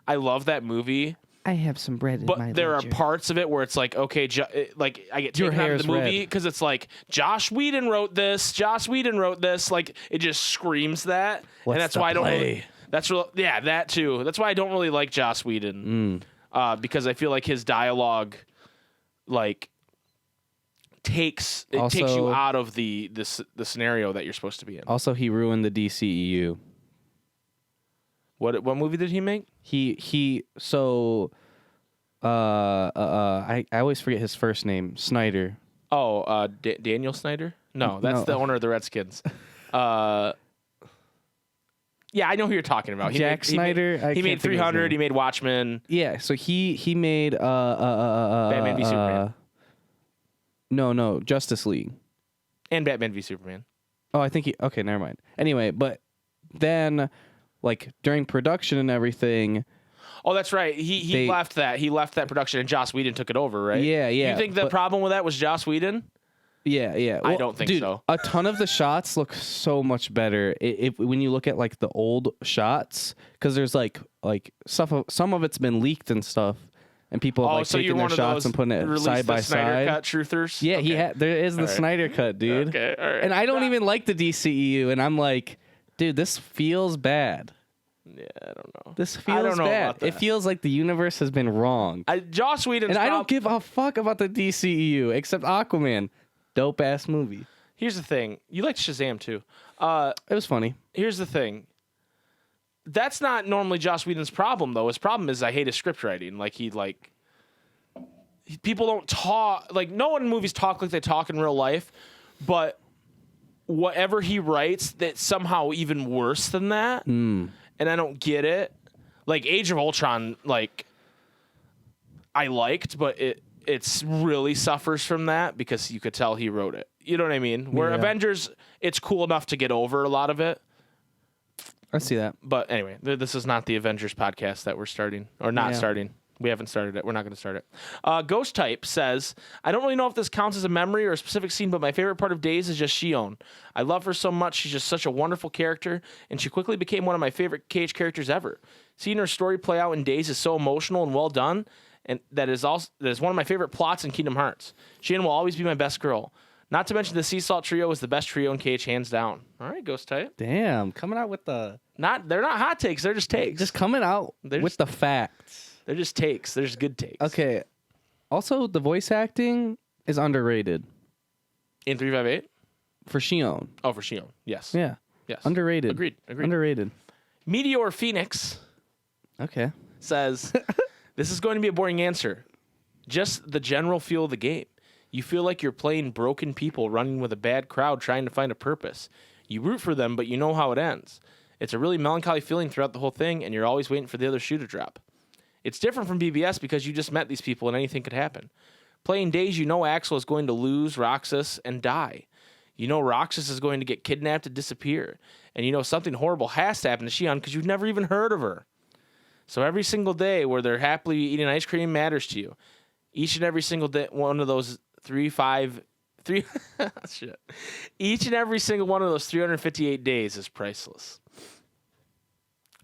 I love that movie. I have some bread in my But there ledger. are parts of it where it's like, okay, like I get Your taken out of hair's the movie red. because it's like Josh Whedon wrote this. Josh Whedon wrote this. Like it just screams that, What's and that's the why I don't. play? Really, that's real. Yeah, that too. That's why I don't really like Josh Whedon because I feel like his dialogue, like, takes you Also- out of the scenario that you're supposed to be in. Also, he ruined the DCEU. What movie did he make? I always forget his first name. Snyder. Oh, Daniel Snyder? No, that's No. the owner of the Redskins. Yeah, I know who you're talking about. Jack Snyder? I He can't made think of his 300. name. He made Watchmen. Yeah, so he made Batman v Superman. No, Justice League. And Batman v Superman. Oh, I think okay, never mind. Anyway, but then like during production and everything, Oh, that's right. He left that. He left that production, and Joss Whedon took it over, right? Yeah. You think the problem with that was Joss Whedon? Yeah. I don't think dude, so. A ton of the shots look so much better if when you look at like the old shots, because there's like some of it's been leaked and stuff, and people have like so you're taken their one of shots those and putting it release side the by Snyder side. Cut truthers. Yeah, Okay. there is the All right. Snyder cut, dude. Okay, all right. And I don't even like the DCEU, and I'm like, dude, this feels bad. Yeah, I don't know. This I feels don't know bad. about that. It feels like the universe has been wrong. Joss Whedon's And I don't give a fuck about the DCEU except Aquaman. Dope ass movie. Here's the thing. You liked Shazam too. It was funny. Here's the thing. That's not normally Joss Whedon's problem, though. His problem is I hate his script writing. People don't talk. Like, no one in movies talk like they talk in real life, but whatever he writes, that's somehow even worse than that. And I don't get it. Like, Age of Ultron, like, I liked, but it's really suffers from that because you could tell he wrote it. You know what I mean? Where Avengers, it's cool enough to get over a lot of it. I see that. But anyway, this is not the Avengers podcast that we're starting or not starting. We haven't started it. We're not going to start it. Ghost Type says, I don't really know if this counts as a memory or a specific scene, but my favorite part of Days is just Shion. I love her so much. She's just such a wonderful character, and she quickly became one of my favorite KH characters ever. Seeing her story play out in Days is so emotional and well done, and that is one of my favorite plots in Kingdom Hearts. Shion will always be my best girl. Not to mention the Sea Salt Trio is the best trio in KH, hands down. All right, Ghost Type. Damn, coming out with the... They're not hot takes. They're just takes. Just coming out with the facts. They're just takes. They're just good takes. Okay. Also, the voice acting is underrated. In 358? For Shion. Oh, for Shion. Yes. Yeah. Yes. Underrated. Agreed. Underrated. Meteor Phoenix Okay. says, this is going to be a boring answer. Just the general feel of the game. You feel like you're playing broken people running with a bad crowd trying to find a purpose. You root for them, but you know how it ends. It's a really melancholy feeling throughout the whole thing, and you're always waiting for the other shoe to drop. It's different from BBS because you just met these people and anything could happen. Playing Days, you know Axel is going to lose Roxas and die. You know Roxas is going to get kidnapped and disappear. And you know something horrible has to happen to Shion because you've never even heard of her. So every single day where they're happily eating ice cream matters to you. Each and every single day, one of those 3 shit. Each and every single one of those 358 days is priceless.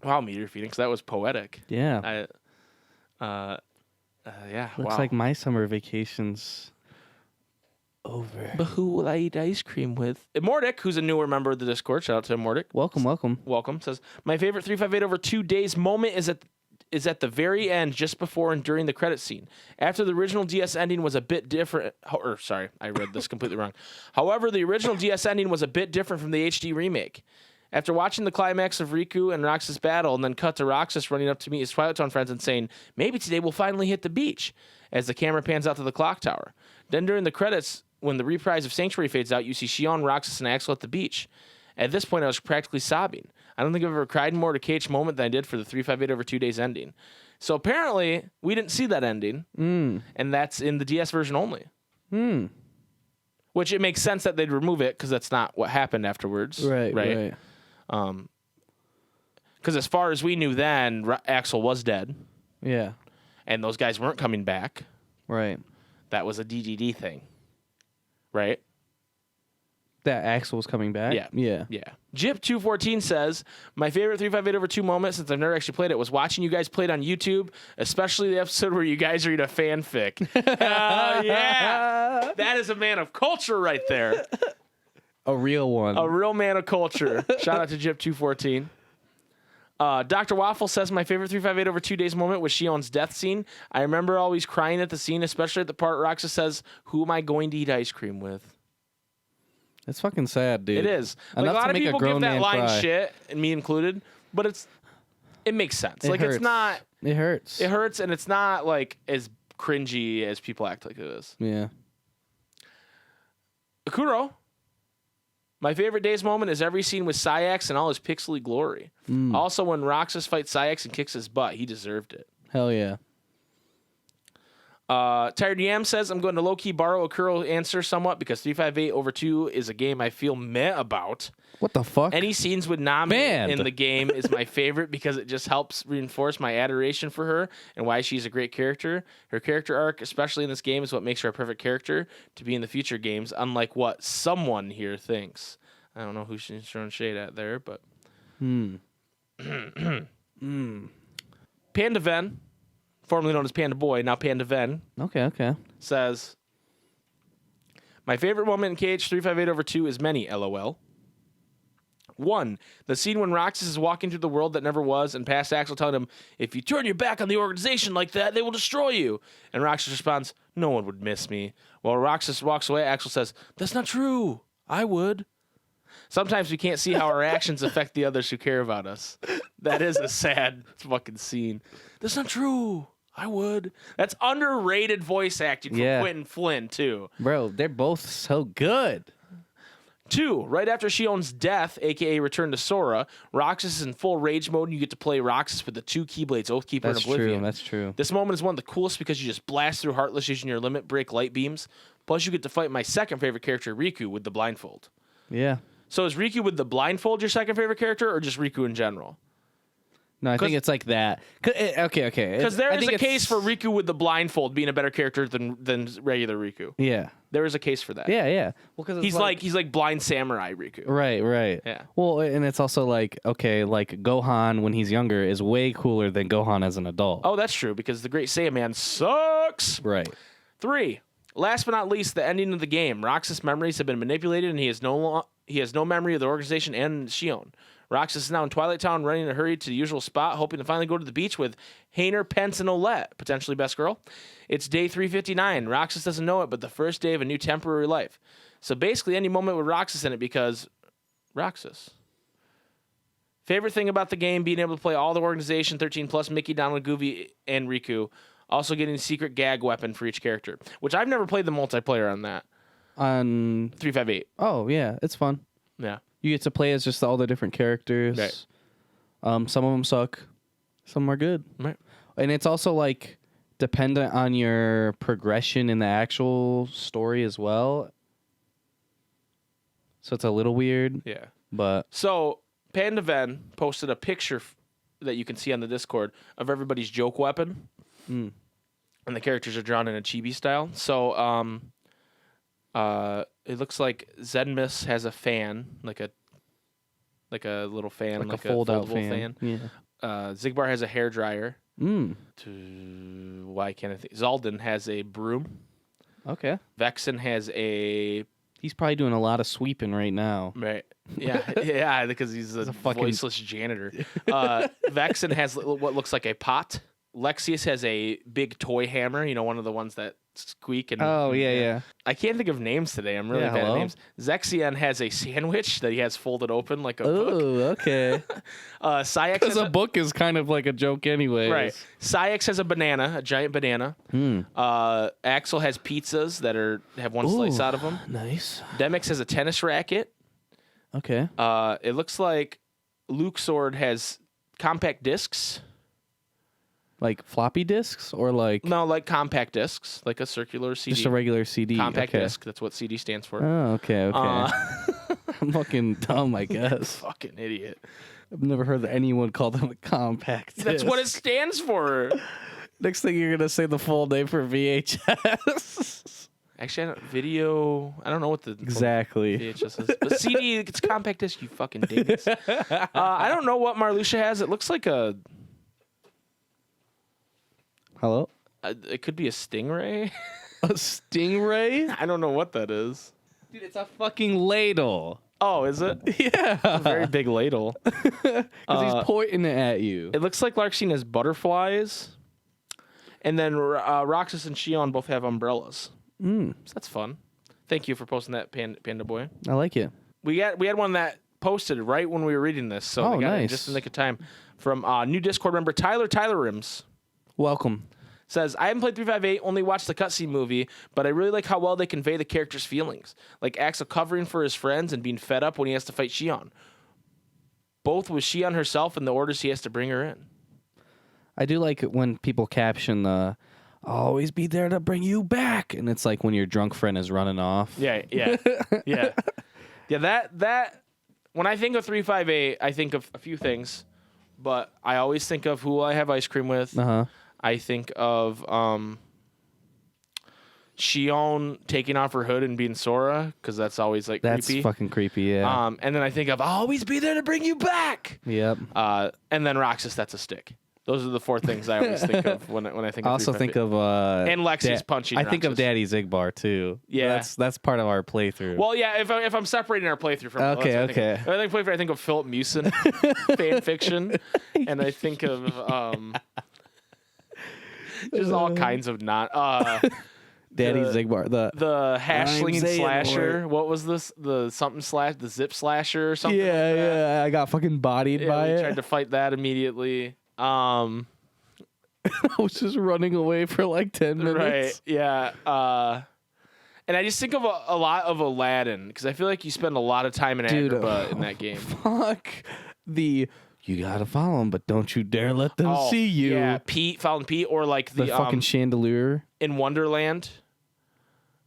Wow, Meteor Phoenix, that was poetic. Yeah. Yeah. Looks like my summer vacation's over. But who will I eat ice cream with? Mordic, who's a newer member of the Discord, shout out to Mordic. Welcome. Says, my favorite 358 over 2 days moment is at the very end, just before and during the credit scene. After the original DS ending was a bit different. Sorry, I read this completely wrong. However, the original DS ending was a bit different from the HD remake. After watching the climax of Riku and Roxas' battle, and then cut to Roxas running up to meet his Twilight Town friends and saying, maybe today we'll finally hit the beach, as the camera pans out to the clock tower. Then during the credits, when the reprise of Sanctuary fades out, you see Shion, Roxas, and Axel at the beach. At this point, I was practically sobbing. I don't think I've ever cried more at a KH moment than I did for the 358 over 2 days ending. So apparently, we didn't see that ending, and that's in the DS version only. Which it makes sense that they'd remove it, because that's not what happened afterwards. Right. Because as far as we knew then, Axel was dead. Yeah. And those guys weren't coming back. Right. That was a DDD thing. Right? That Axel was coming back? Yeah. Jip214 says, my favorite 358 over 2 moment, since I've never actually played it, was watching you guys play it on YouTube, especially the episode where you guys read a fanfic. Yeah. That is a man of culture right there. A real one. A real man of culture. Shout out to Jip214. Dr. Waffle says, my favorite 358 over 2 days moment was Shion's death scene. I remember always crying at the scene, especially at the part Roxas says, who am I going to eat ice cream with? It's fucking sad, dude. It is. Like, a lot of people give that line shit, and me included, but it makes sense. It hurts. It's not... It hurts. It hurts, and it's not, like, as cringy as people act like it is. Yeah. Akuro. My favorite Days moment is every scene with Sayax and all his pixely glory. Also, when Roxas fights Sayax and kicks his butt, he deserved it. Hell yeah. Tired Yam says, I'm going to low-key borrow Akuro answer somewhat because 358 over 2 is a game I feel meh about. What the fuck? Any scenes with Nami in the game is my favorite because it just helps reinforce my adoration for her and why she's a great character. Her character arc, especially in this game, is what makes her a perfect character to be in the future games, unlike what someone here thinks. I don't know who she's throwing shade at there, but... Panda Ven, formerly known as Panda Boy, now Panda Ven, Okay. says, my favorite moment in KH 358 over 2 is many, LOL. 1, the scene when Roxas is walking through the world that never was and past Axel telling him, if you turn your back on the organization like that, they will destroy you. And Roxas responds, no one would miss me. While Roxas walks away, Axel says, that's not true. I would. Sometimes we can't see how our actions affect the others who care about us. That is a sad fucking scene. That's not true. I would. That's underrated voice acting from Quentin Flynn, too. Bro, they're both so good. 2, right after Shion's death, aka Return to Sora, Roxas is in full rage mode, and you get to play Roxas with the 2 Keyblades, Oathkeeper and Oblivion. That's true. This moment is one of the coolest because you just blast through Heartless using your limit break light beams. Plus, you get to fight my second favorite character, Riku, with the blindfold. Yeah. So is Riku with the blindfold your second favorite character, or just Riku in general? No, I think it's like that. Okay. Because there is a case for Riku with the blindfold being a better character than regular Riku. Yeah. There is a case for that. Yeah. Well, because he's like blind samurai Riku. Right. Yeah. Well, and it's also like, okay, like Gohan when he's younger is way cooler than Gohan as an adult. Oh, that's true, because the Great Saiyaman sucks. Right. 3, last but not least, the ending of the game. Roxas' memories have been manipulated, and he has no memory of the organization and Shion. Roxas is now in Twilight Town, running in a hurry to the usual spot, hoping to finally go to the beach with Hainer, Pence, and Olette, potentially best girl. It's day 359. Roxas doesn't know it, but the first day of a new temporary life. So basically, any moment with Roxas in it, because Roxas. Favorite thing about the game, being able to play all the organization, 13 plus Mickey, Donald, Goofy, and Riku. Also getting a secret gag weapon for each character, which I've never played the multiplayer on that. On 358. Oh yeah, it's fun. Yeah. You get to play as just all the different characters. Right. Some of them suck. Some are good. Right. And it's also like dependent on your progression in the actual story as well. So it's a little weird. Yeah. But So Panda Ven posted a picture that you can see on the Discord of everybody's joke weapon. Mm. And the characters are drawn in a chibi style. So it looks like Zenmus has a fan, like a little fan, like a fold-out foldable fan. Yeah. Zigbar has a hair dryer. Mm. Why can't I think? Zaldin has a broom. Okay. Vexen has a He's probably doing a lot of sweeping right now. right. Yeah, because he's a fucking voiceless janitor. Vexen has what looks like a pot. Lexius has a big toy hammer, one of the ones that squeak. And Oh, yeah. I can't think of names today. I'm really Yeah, bad hello? at names. Zexion has a sandwich that he has folded open like a book. Oh, okay. Sayax Because has a book is kind of like a joke anyway. right. Sayax has a banana, a giant banana. Axel has pizzas that have one slice out of them. Nice. Demix has a tennis racket. Okay. It looks like Luke Sword has compact discs. Like floppy disks or like No, like compact discs, like a circular CD. just a regular CD? compact okay. disc. That's what CD stands for. Oh, okay. I'm fucking dumb, I guess. Fucking idiot. I've never heard anyone call them a compact disc. That's what it stands for. Next thing you're gonna say the full name for VHS. Actually, I don't know what the Exactly. VHS is. But CD, it's compact disc, you fucking dingus. I don't know what Marluxia has. It looks like a... Hello? It could be a Stingray. A stingray? I don't know what that is. Dude, it's a fucking ladle. Oh, is it? Yeah. Very big ladle. Because he's pointing it at you. It looks like Larxene has butterflies. And then Roxas and Shion both have umbrellas. So that's fun. Thank you for posting that, Panda Boy. I like it. We had one that posted right when we were reading this, so Oh, they got it in nice. just in the nick of time. From new Discord member Tyler Rims. Welcome. Says, I haven't played 358, only watched the cutscene movie, but I really like how well they convey the character's feelings. Like Axel covering for his friends and being fed up when he has to fight Shion. Both with Shion herself and the orders he has to bring her in. I do like it when people caption the "I'll always be there to bring you back," and it's like when your drunk friend is running off. Yeah. That when I think of 358, I think of a few things, but I always think of who I have ice cream with. Uh-huh. I think of Shion taking off her hood and being Sora, because that's always like That's creepy. fucking creepy, yeah. And then I think of I'll always be there to bring you back. Yep. And then Roxas, that's a stick. Those are the 4 things I always think of when I think. I of also think 358. of and Lexi's punching. I think of Roxas. Daddy Zigbar too. Yeah. That's part of our playthrough. Well, yeah. If I'm separating our playthrough from Okay, that's what okay. I think playthrough. I think of Philip Mewson fan fiction, and I think of just all kinds of not. Daddy the- Zigbar. The hashling I'm Xehanort. slasher. What was this? The zip slasher or something. like that. yeah. I got fucking bodied by we it. tried to fight that immediately. I was just running away for like 10 minutes. Right. Yeah. And I just think of a lot of Aladdin because I feel like you spend a lot of time in Agrabah in that game. Fuck you gotta follow them, but don't you dare let them see you. Yeah, following Pete, or like the fucking chandelier in Wonderland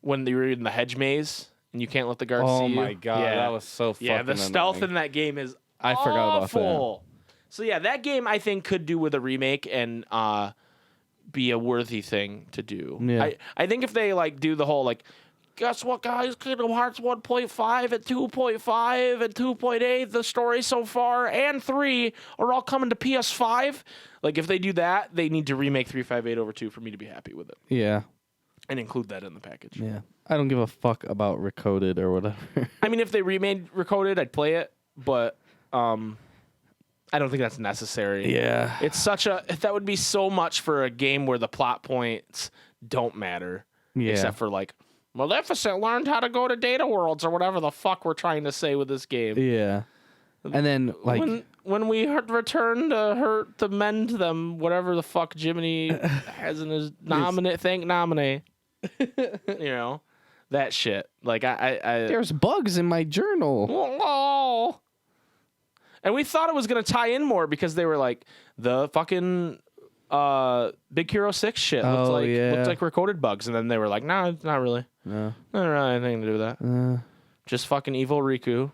when they were in the hedge maze and you can't let the guards see you. Oh my god, that was so fucking Yeah, the stealth annoying. in that game is I forgot about that. So yeah, that game I think could do with a remake and be a worthy thing to do. Yeah. I think if they like do the whole like, guess what, guys? Kingdom Hearts 1.5 and 2.5 and 2.8, the story so far, and 3 are all coming to PS5. Like, if they do that, they need to remake 358/2 for me to be happy with it. Yeah. And include that in the package. Yeah. I don't give a fuck about Recoded or whatever. I mean, if they remade Recoded, I'd play it, but I don't think that's necessary. Yeah. It's that would be so much for a game where the plot points don't matter. Yeah. Except for like, Maleficent learned how to go to data worlds or whatever the fuck we're trying to say with this game. Yeah. And then like when we return to mend them, whatever the fuck Jiminy has in his nominate. You know, that shit. Like I there's bugs in my journal. Oh. And we thought it was gonna tie in more because they were like the fucking Big Hero 6 shit looked like recorded bugs, and then they were like, nah, it's not really. No. Not really anything to do with that. Just fucking evil Riku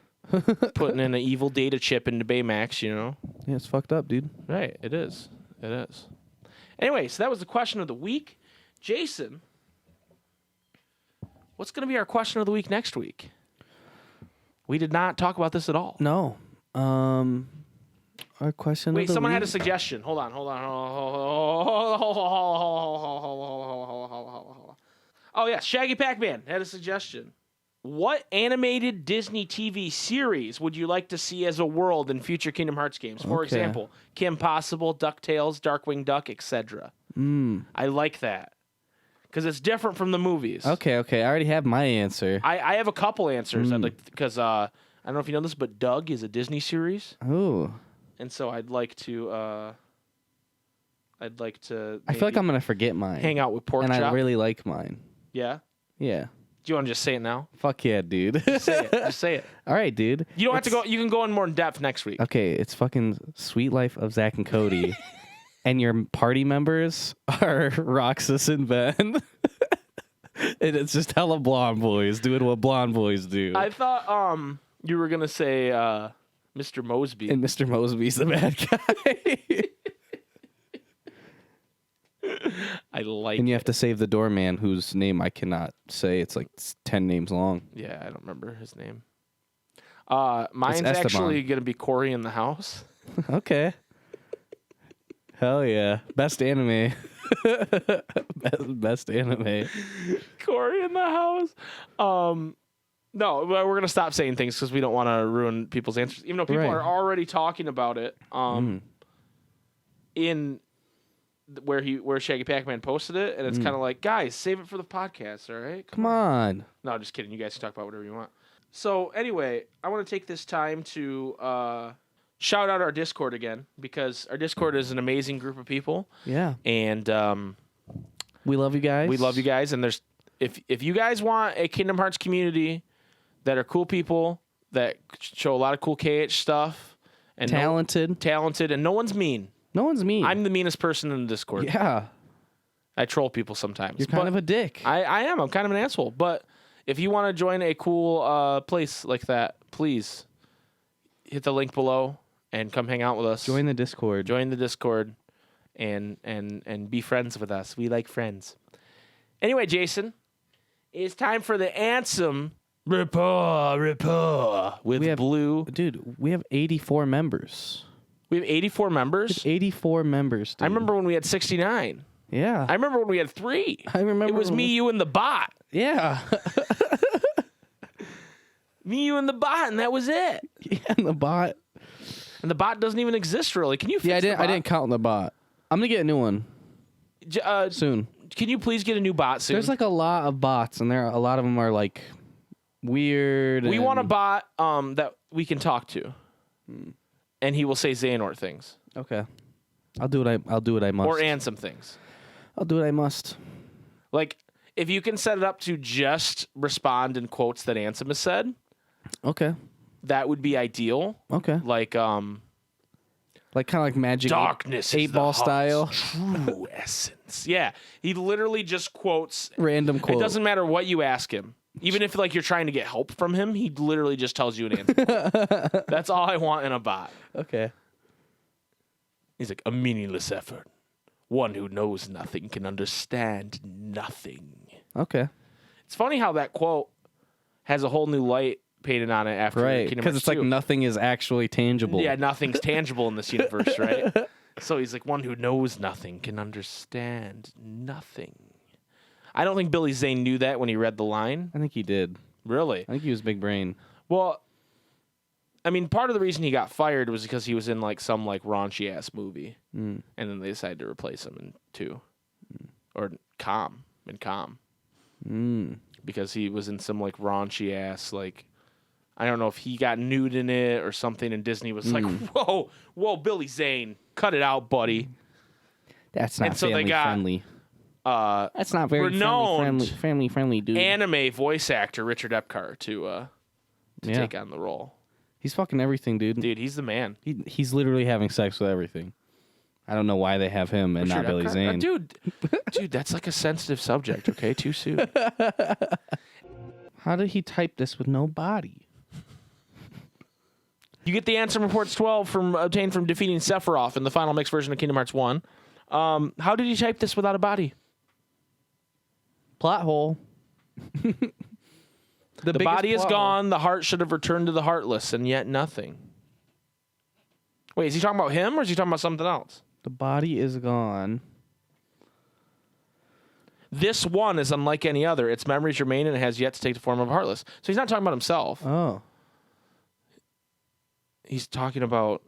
putting in an evil data chip into Baymax, you know? Yeah, it's fucked up, dude. Right, it is. It is. Anyway, so that was the question of the week. Jason, what's going to be our question of the week next week? We did not talk about this at all. No. Our question Wait, of the someone week? had a suggestion. Hold on. Oh, yeah, Shaggy Pac-Man had a suggestion. What animated Disney TV series would you like to see as a world in future Kingdom Hearts games? For example, Kim Possible, DuckTales, Darkwing Duck, etc. I like that. Because it's different from the movies. Okay. I already have my answer. I have a couple answers. I'd like because I don't know if you know this, but Doug is a Disney series. Ooh. And so I'd like to I feel like I'm gonna forget mine. hang out with Pork and Chop. I really like mine. Yeah? Yeah. Do you want to just say it now? Fuck yeah, dude. Say it. Just say it. All right, dude. You don't have to go. You can go in more in depth next week. Okay, it's fucking Sweet Life of Zach and Cody. And your party members are Roxas and Ben. And it's just hella blonde boys doing what blonde boys do. I thought you were gonna say Mr. Mosby. And Mr. Mosby's the bad guy. I like. And you have to save the doorman whose name I cannot say. It's like 10 names long. Yeah, I don't remember his name. Mine's Esteban. actually gonna be Corey in the House. Okay. Hell yeah. Best anime. Best anime. Corey in the House. No, we're going to stop saying things because we don't want to ruin people's answers. Even though people are already talking about it in where Shaggy Pac-Man posted it. And it's kind of like, guys, save it for the podcast, all right? Come on. No, just kidding. You guys can talk about whatever you want. So anyway, I want to take this time to shout out our Discord again because our Discord is an amazing group of people. Yeah. And we love you guys. we love you guys. And there's if you guys want a Kingdom Hearts community that are cool people that show a lot of cool KH stuff and talented, and no one's mean. No one's mean. I'm the meanest person in the Discord. Yeah. I troll people sometimes. You're kind of a dick. I am. I'm kind of an asshole. But if you want to join a cool place like that, please hit the link below and come hang out with us. Join the Discord. Join the Discord and be friends with us. We like friends. Anyway, Jason, it's time for the Ansem Report with Blue. Dude, we have 84 members. We have 84 members? 84 members, dude. I remember when we had 69. Yeah. I remember when we had 3. I remember. It was me, you, and the bot. Yeah. Me, you, and the bot, and that was it. Yeah, and the bot. And the bot doesn't even exist, really. Can you fix I the bot? didn't count the bot. I'm going to get a new one soon. Can you please get a new bot soon? There's like a lot of bots, and a lot of them are like weird. We want a bot that we can talk to, and he will say Xehanort things. Okay, I'll do what I must. Or Ansem things. I'll do what I must. Like if you can set it up to just respond in quotes that Ansem has said, Okay. that would be ideal. Okay. Like kind of like magic. darkness, eight is ball the style. true essence. Yeah, he literally just quotes Random quote. It doesn't matter what you ask him. Even if like you're trying to get help from him, he literally just tells you an answer. That's all I want in a bot. Okay. He's like, a meaningless effort. One who knows nothing can understand nothing. Okay. It's funny how that quote has a whole new light painted on it after Right. Kingdom Because Hearts it's like 2. nothing is actually tangible. Yeah, nothing's tangible in this universe, right? So he's like, one who knows nothing can understand nothing. I don't think Billy Zane knew that when he read the line. I think he did. Really? I think he was big brain. Well, I mean, part of the reason he got fired was because he was in like some like raunchy ass movie, and then they decided to replace him in 2, or Calm, because he was in some like raunchy ass like, I don't know if he got nude in it or something, and Disney was like, whoa, Billy Zane, cut it out, buddy. That's not And so they family got, friendly. That's not very renowned family friendly, dude. anime voice actor Richard Epcar to Yeah. take on the role. He's fucking everything, dude. Dude, he's the man. He's literally having sex with everything. I don't know why they have him and not Richard Billy Epcar? Zane. Dude, that's like a sensitive subject, okay? Too soon. How did he type this with no body? You get the Ansem Reports 12 obtained from defeating Sephiroth in the final mix version of Kingdom Hearts 1. How did he type this without a body? Plot hole. The body is gone. The heart should have returned to the heartless, and yet nothing. Wait, is he talking about him, or is he talking about something else? The body is gone. This one is unlike any other. Its memories remain, and it has yet to take the form of a heartless. So he's not talking about himself. Oh. He's talking about...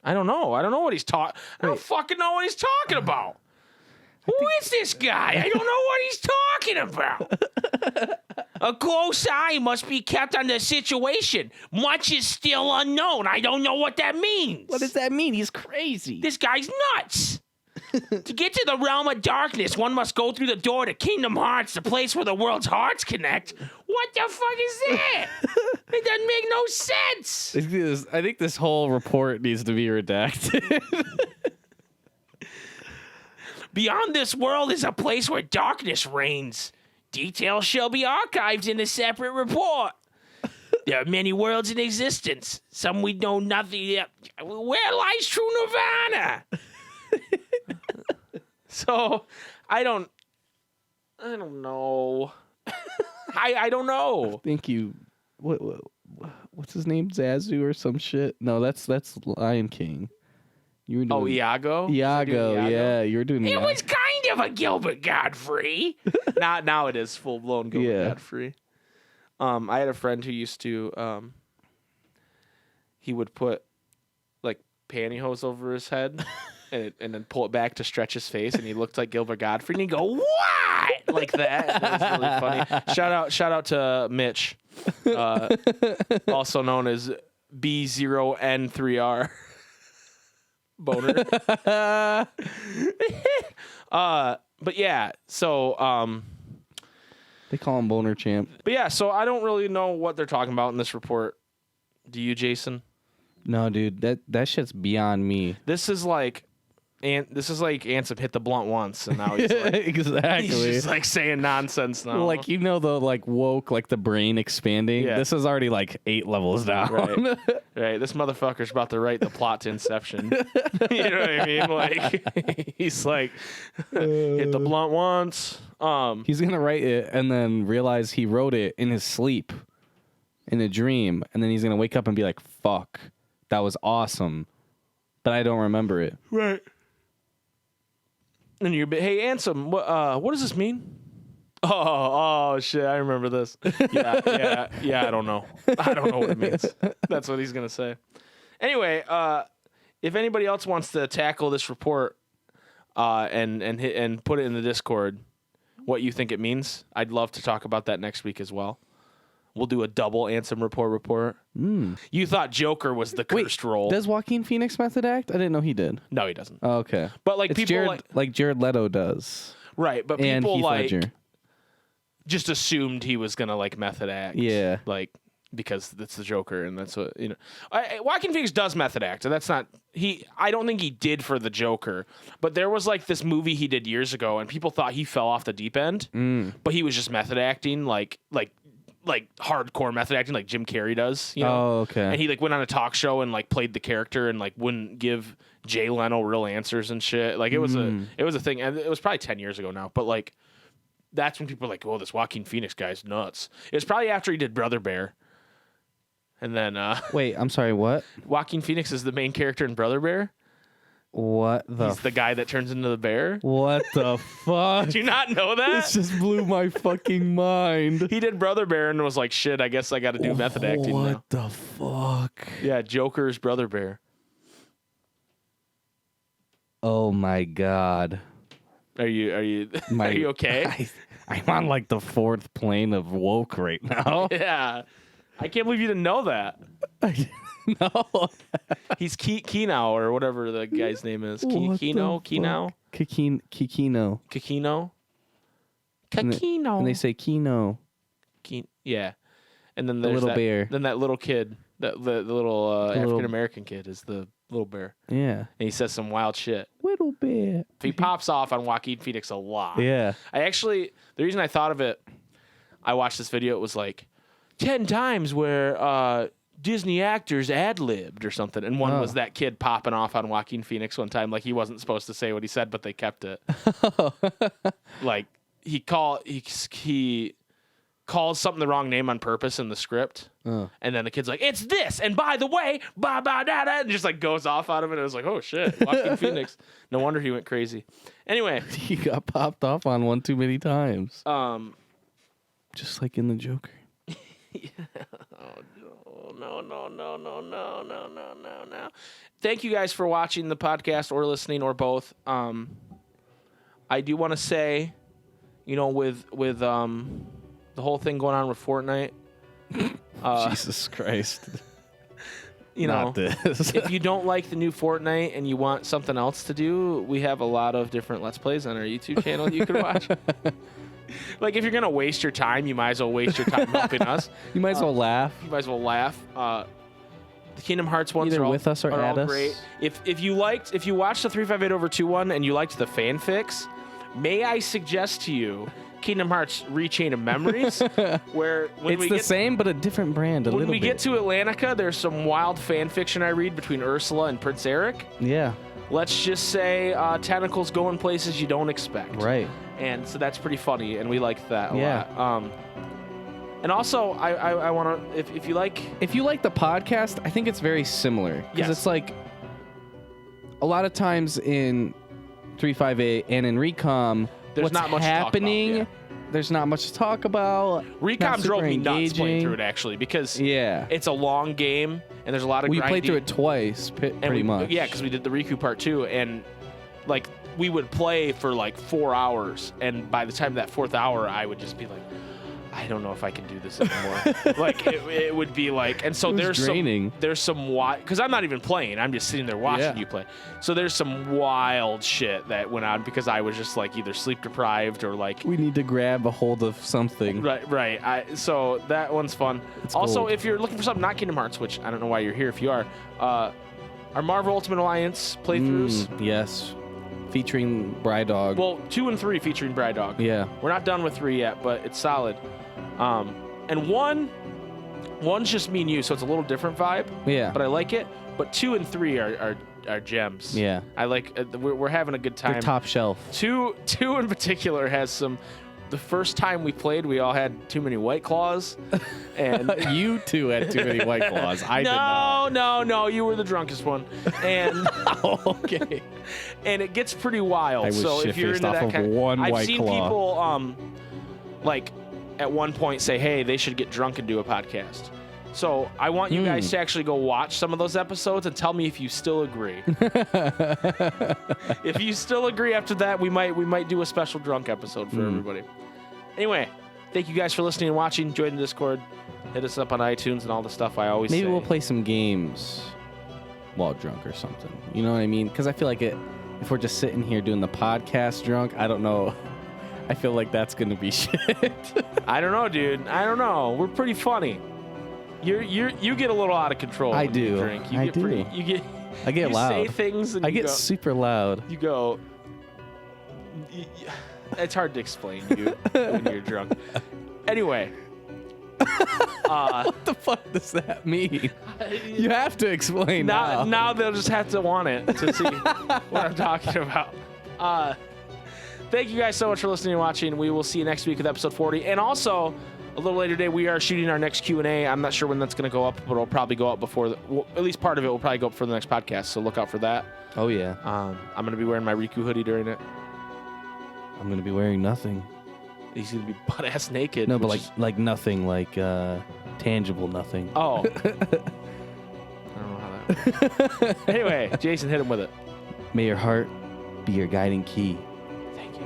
I don't know. I don't know what he's talking... I don't fucking know what he's talking about. Who is this guy? I don't know what he's talking about. A close eye must be kept on the situation. Much is still unknown. I don't know what that means. What does that mean? He's crazy. This guy's nuts. To get to the realm of darkness, one must go through the door to Kingdom Hearts, the place where the world's hearts connect. What the fuck is that? It doesn't make no sense. I think this whole report needs to be redacted. Beyond this world is a place where darkness reigns. Details shall be archived in a separate report. There are many worlds in existence. Some we know nothing. Where lies true nirvana? So, I don't know. I don't know. Thank you. What's his name? Zazu or some shit? No, that's Lion King. You were doing Iago? Iago, yeah, you were doing. It Iago. was kind of a Gilbert Godfrey. Now it is full blown Gilbert Godfrey. I had a friend who used to he would put like pantyhose over his head and then pull it back to stretch his face, and he looked like Gilbert Godfrey, and he'd go, "What?" like that. It was really funny. Shout out to Mitch, also known as B0N3R. Boner. But yeah, so they call him Boner Champ. But yeah, so I don't really know what they're talking about in this report. Do you, Jason? No, dude, that shit's beyond me. This is like Ansem hit the blunt once, and now he's like, exactly. he's just like saying nonsense now. Like, you know, the like woke, like the brain expanding. Yeah. This is already like 8 levels down. Right. Right. This motherfucker's about to write the plot to Inception. You know what I mean? Like, he's like, hit the blunt once. He's gonna write it and then realize he wrote it in his sleep, in a dream, and then he's gonna wake up and be like, "Fuck, that was awesome," but I don't remember it. Right. And hey, Ansem, what does this mean? Oh, shit, I remember this. Yeah, I don't know. I don't know what it means. That's what he's going to say. Anyway, if anybody else wants to tackle this report and put it in the Discord, what you think it means, I'd love to talk about that next week as well. We'll do a double Ansem report. You thought Joker was the cursed role. Does Joaquin Phoenix method act? I didn't know he did. No, he doesn't. Oh, okay. But like It's people Jared Leto does. Right, but and people Heath like Ledger. just assumed he was gonna like method act. Yeah. Like because it's the Joker, and that's what Joaquin Phoenix does method act, and that's not I don't think he did for the Joker, but there was like this movie he did years ago, and people thought he fell off the deep end, but he was just method acting, like hardcore method acting, like Jim Carrey does. You know? Oh, okay. And he like went on a talk show and like played the character and like wouldn't give Jay Leno real answers and shit. Like it was a thing, and it was probably 10 years ago now, but like that's when people were like, "Oh, this Joaquin Phoenix guy's nuts." It was probably after he did Brother Bear. And then Wait, I'm sorry, what? Joaquin Phoenix is the main character in Brother Bear. What the He's the guy that turns into the bear. What the fuck? Do you not know that? This just blew my fucking mind. He did Brother Bear and was like, "Shit, I guess I got to do method acting now." What the fuck? Yeah, Joker's Brother Bear. Oh my god. Are you are you okay? I'm on like the fourth plane of woke right now. Yeah. I can't believe you didn't know that. No. He's Kino or whatever the guy's name is. What Kino? the Kino? fuck? Kikino. Kikino? And Kikino. And they say Kino. Yeah. And then The there's little that, bear. Then that little kid, the little African American kid is the little bear. Yeah. And he says some wild shit. Little bear. He pops off on Joaquin Phoenix a lot. Yeah. The reason I thought of it, I watched this video, it was like 10 times where Disney actors ad-libbed or something. And one was that kid popping off on Joaquin Phoenix one time. Like he wasn't supposed to say what he said, but they kept it. Like he calls something the wrong name on purpose in the script. And then the kid's like, "It's this. And by the way, ba ba da da," and just like goes off out of it. It was like, oh shit, Joaquin Phoenix. No wonder he went crazy. Anyway. He got popped off on one too many times. Just like in the Joker. Yeah. Oh, no. Thank you guys for watching the podcast or listening or both. I do want to say, with the whole thing going on with Fortnite. Jesus Christ. Not this. If you don't like the new Fortnite and you want something else to do, we have a lot of different Let's Plays on our YouTube channel you can watch. Like, if you're going to waste your time, you might as well waste your time helping us. You might as well laugh. You might as well laugh. The Kingdom Hearts ones Either are all, with us or are at all us. great. If you watched the 358/2 and you liked the fanfics, may I suggest to you Kingdom Hearts Rechain of Memories, where when It's we the get same, but a different brand. when we get to Atlantica, there's some wild fan fiction I read between Ursula and Prince Eric. Yeah. Let's just say tentacles go in places you don't expect. Right. And so that's pretty funny, and we like that a Yeah. lot. And also, I want to, if you like... If you like the podcast, I think it's very similar. Because Yes. it's like, a lot of times in 358 and in Recom, There's what's not much to talk about, happening, yeah. there's not much to talk about. Recom not drove super me nuts playing engaging. through it, actually, because Yeah. it's a long game, and there's a lot of We grinding. played through it twice, pretty much. Yeah, because we did the Riku part 2, and, like, we would play for, like, 4 hours, and by the time of that 4th hour, I would just be like, I don't know if I can do this anymore. Like, it would be like, and so It was there's draining. some wild, because I'm not even playing, I'm just sitting there watching Yeah. you play. So there's some wild shit that went on because I was just like either sleep deprived or like. We need to grab a hold of something. Right. So that one's fun. It's Also, gold. if you're looking for something not Kingdom Hearts, which I don't know why you're here if you are, our Marvel Ultimate Alliance playthroughs. Yes. Featuring Brydog. Well, 2 and 3 featuring Brydog. Yeah. We're not done with 3 yet, but it's solid. And one's just me and you, so it's a little different vibe. Yeah. But I like it. But 2 and 3 are gems. Yeah. I like. We're having a good time. They're top shelf. 2 in particular has some. The first time we played, we all had too many White Claws, and You two had too many White Claws. I did not. no, you were the drunkest one, and Okay. and it gets pretty wild. I was So if you're shit-faced into off that of kind, one I've White seen Claw. people like at one point say, "Hey, they should get drunk and do a podcast." So I want you guys to actually go watch some of those episodes and tell me if you still agree. If you still agree after that, we might do a special drunk episode for everybody. Anyway, thank you guys for listening and watching. Join the Discord. Hit us up on iTunes and all the stuff I always Maybe say. we'll play some games while drunk or something. You know what I mean? Because I feel like if we're just sitting here doing the podcast drunk, I don't know. I feel like that's gonna be shit. I don't know, dude. I don't know. We're pretty funny. You get a little out of control. I when do. You drink. You I get do. Pretty, you get. I get you loud. say things. And I you get go, super loud. You go. It's hard to explain you when you're drunk. Anyway. What the fuck does that mean? You have to explain now. Now they'll just have to want it to see what I'm talking about. Thank you guys so much for listening and watching. We will see you next week with episode 40. And also, a little later today, we are shooting our next Q&A. I'm not sure when that's going to go up, but it'll probably go up before, at least part of it will probably go up for the next podcast. So look out for that. Oh, yeah. I'm going to be wearing my Riku hoodie during it. I'm going to be wearing nothing. He's going to be butt-ass naked. No, but like nothing, like tangible nothing. Oh. I don't know how that works. Anyway, Jason, hit him with it. May your heart be your guiding key. Thank you.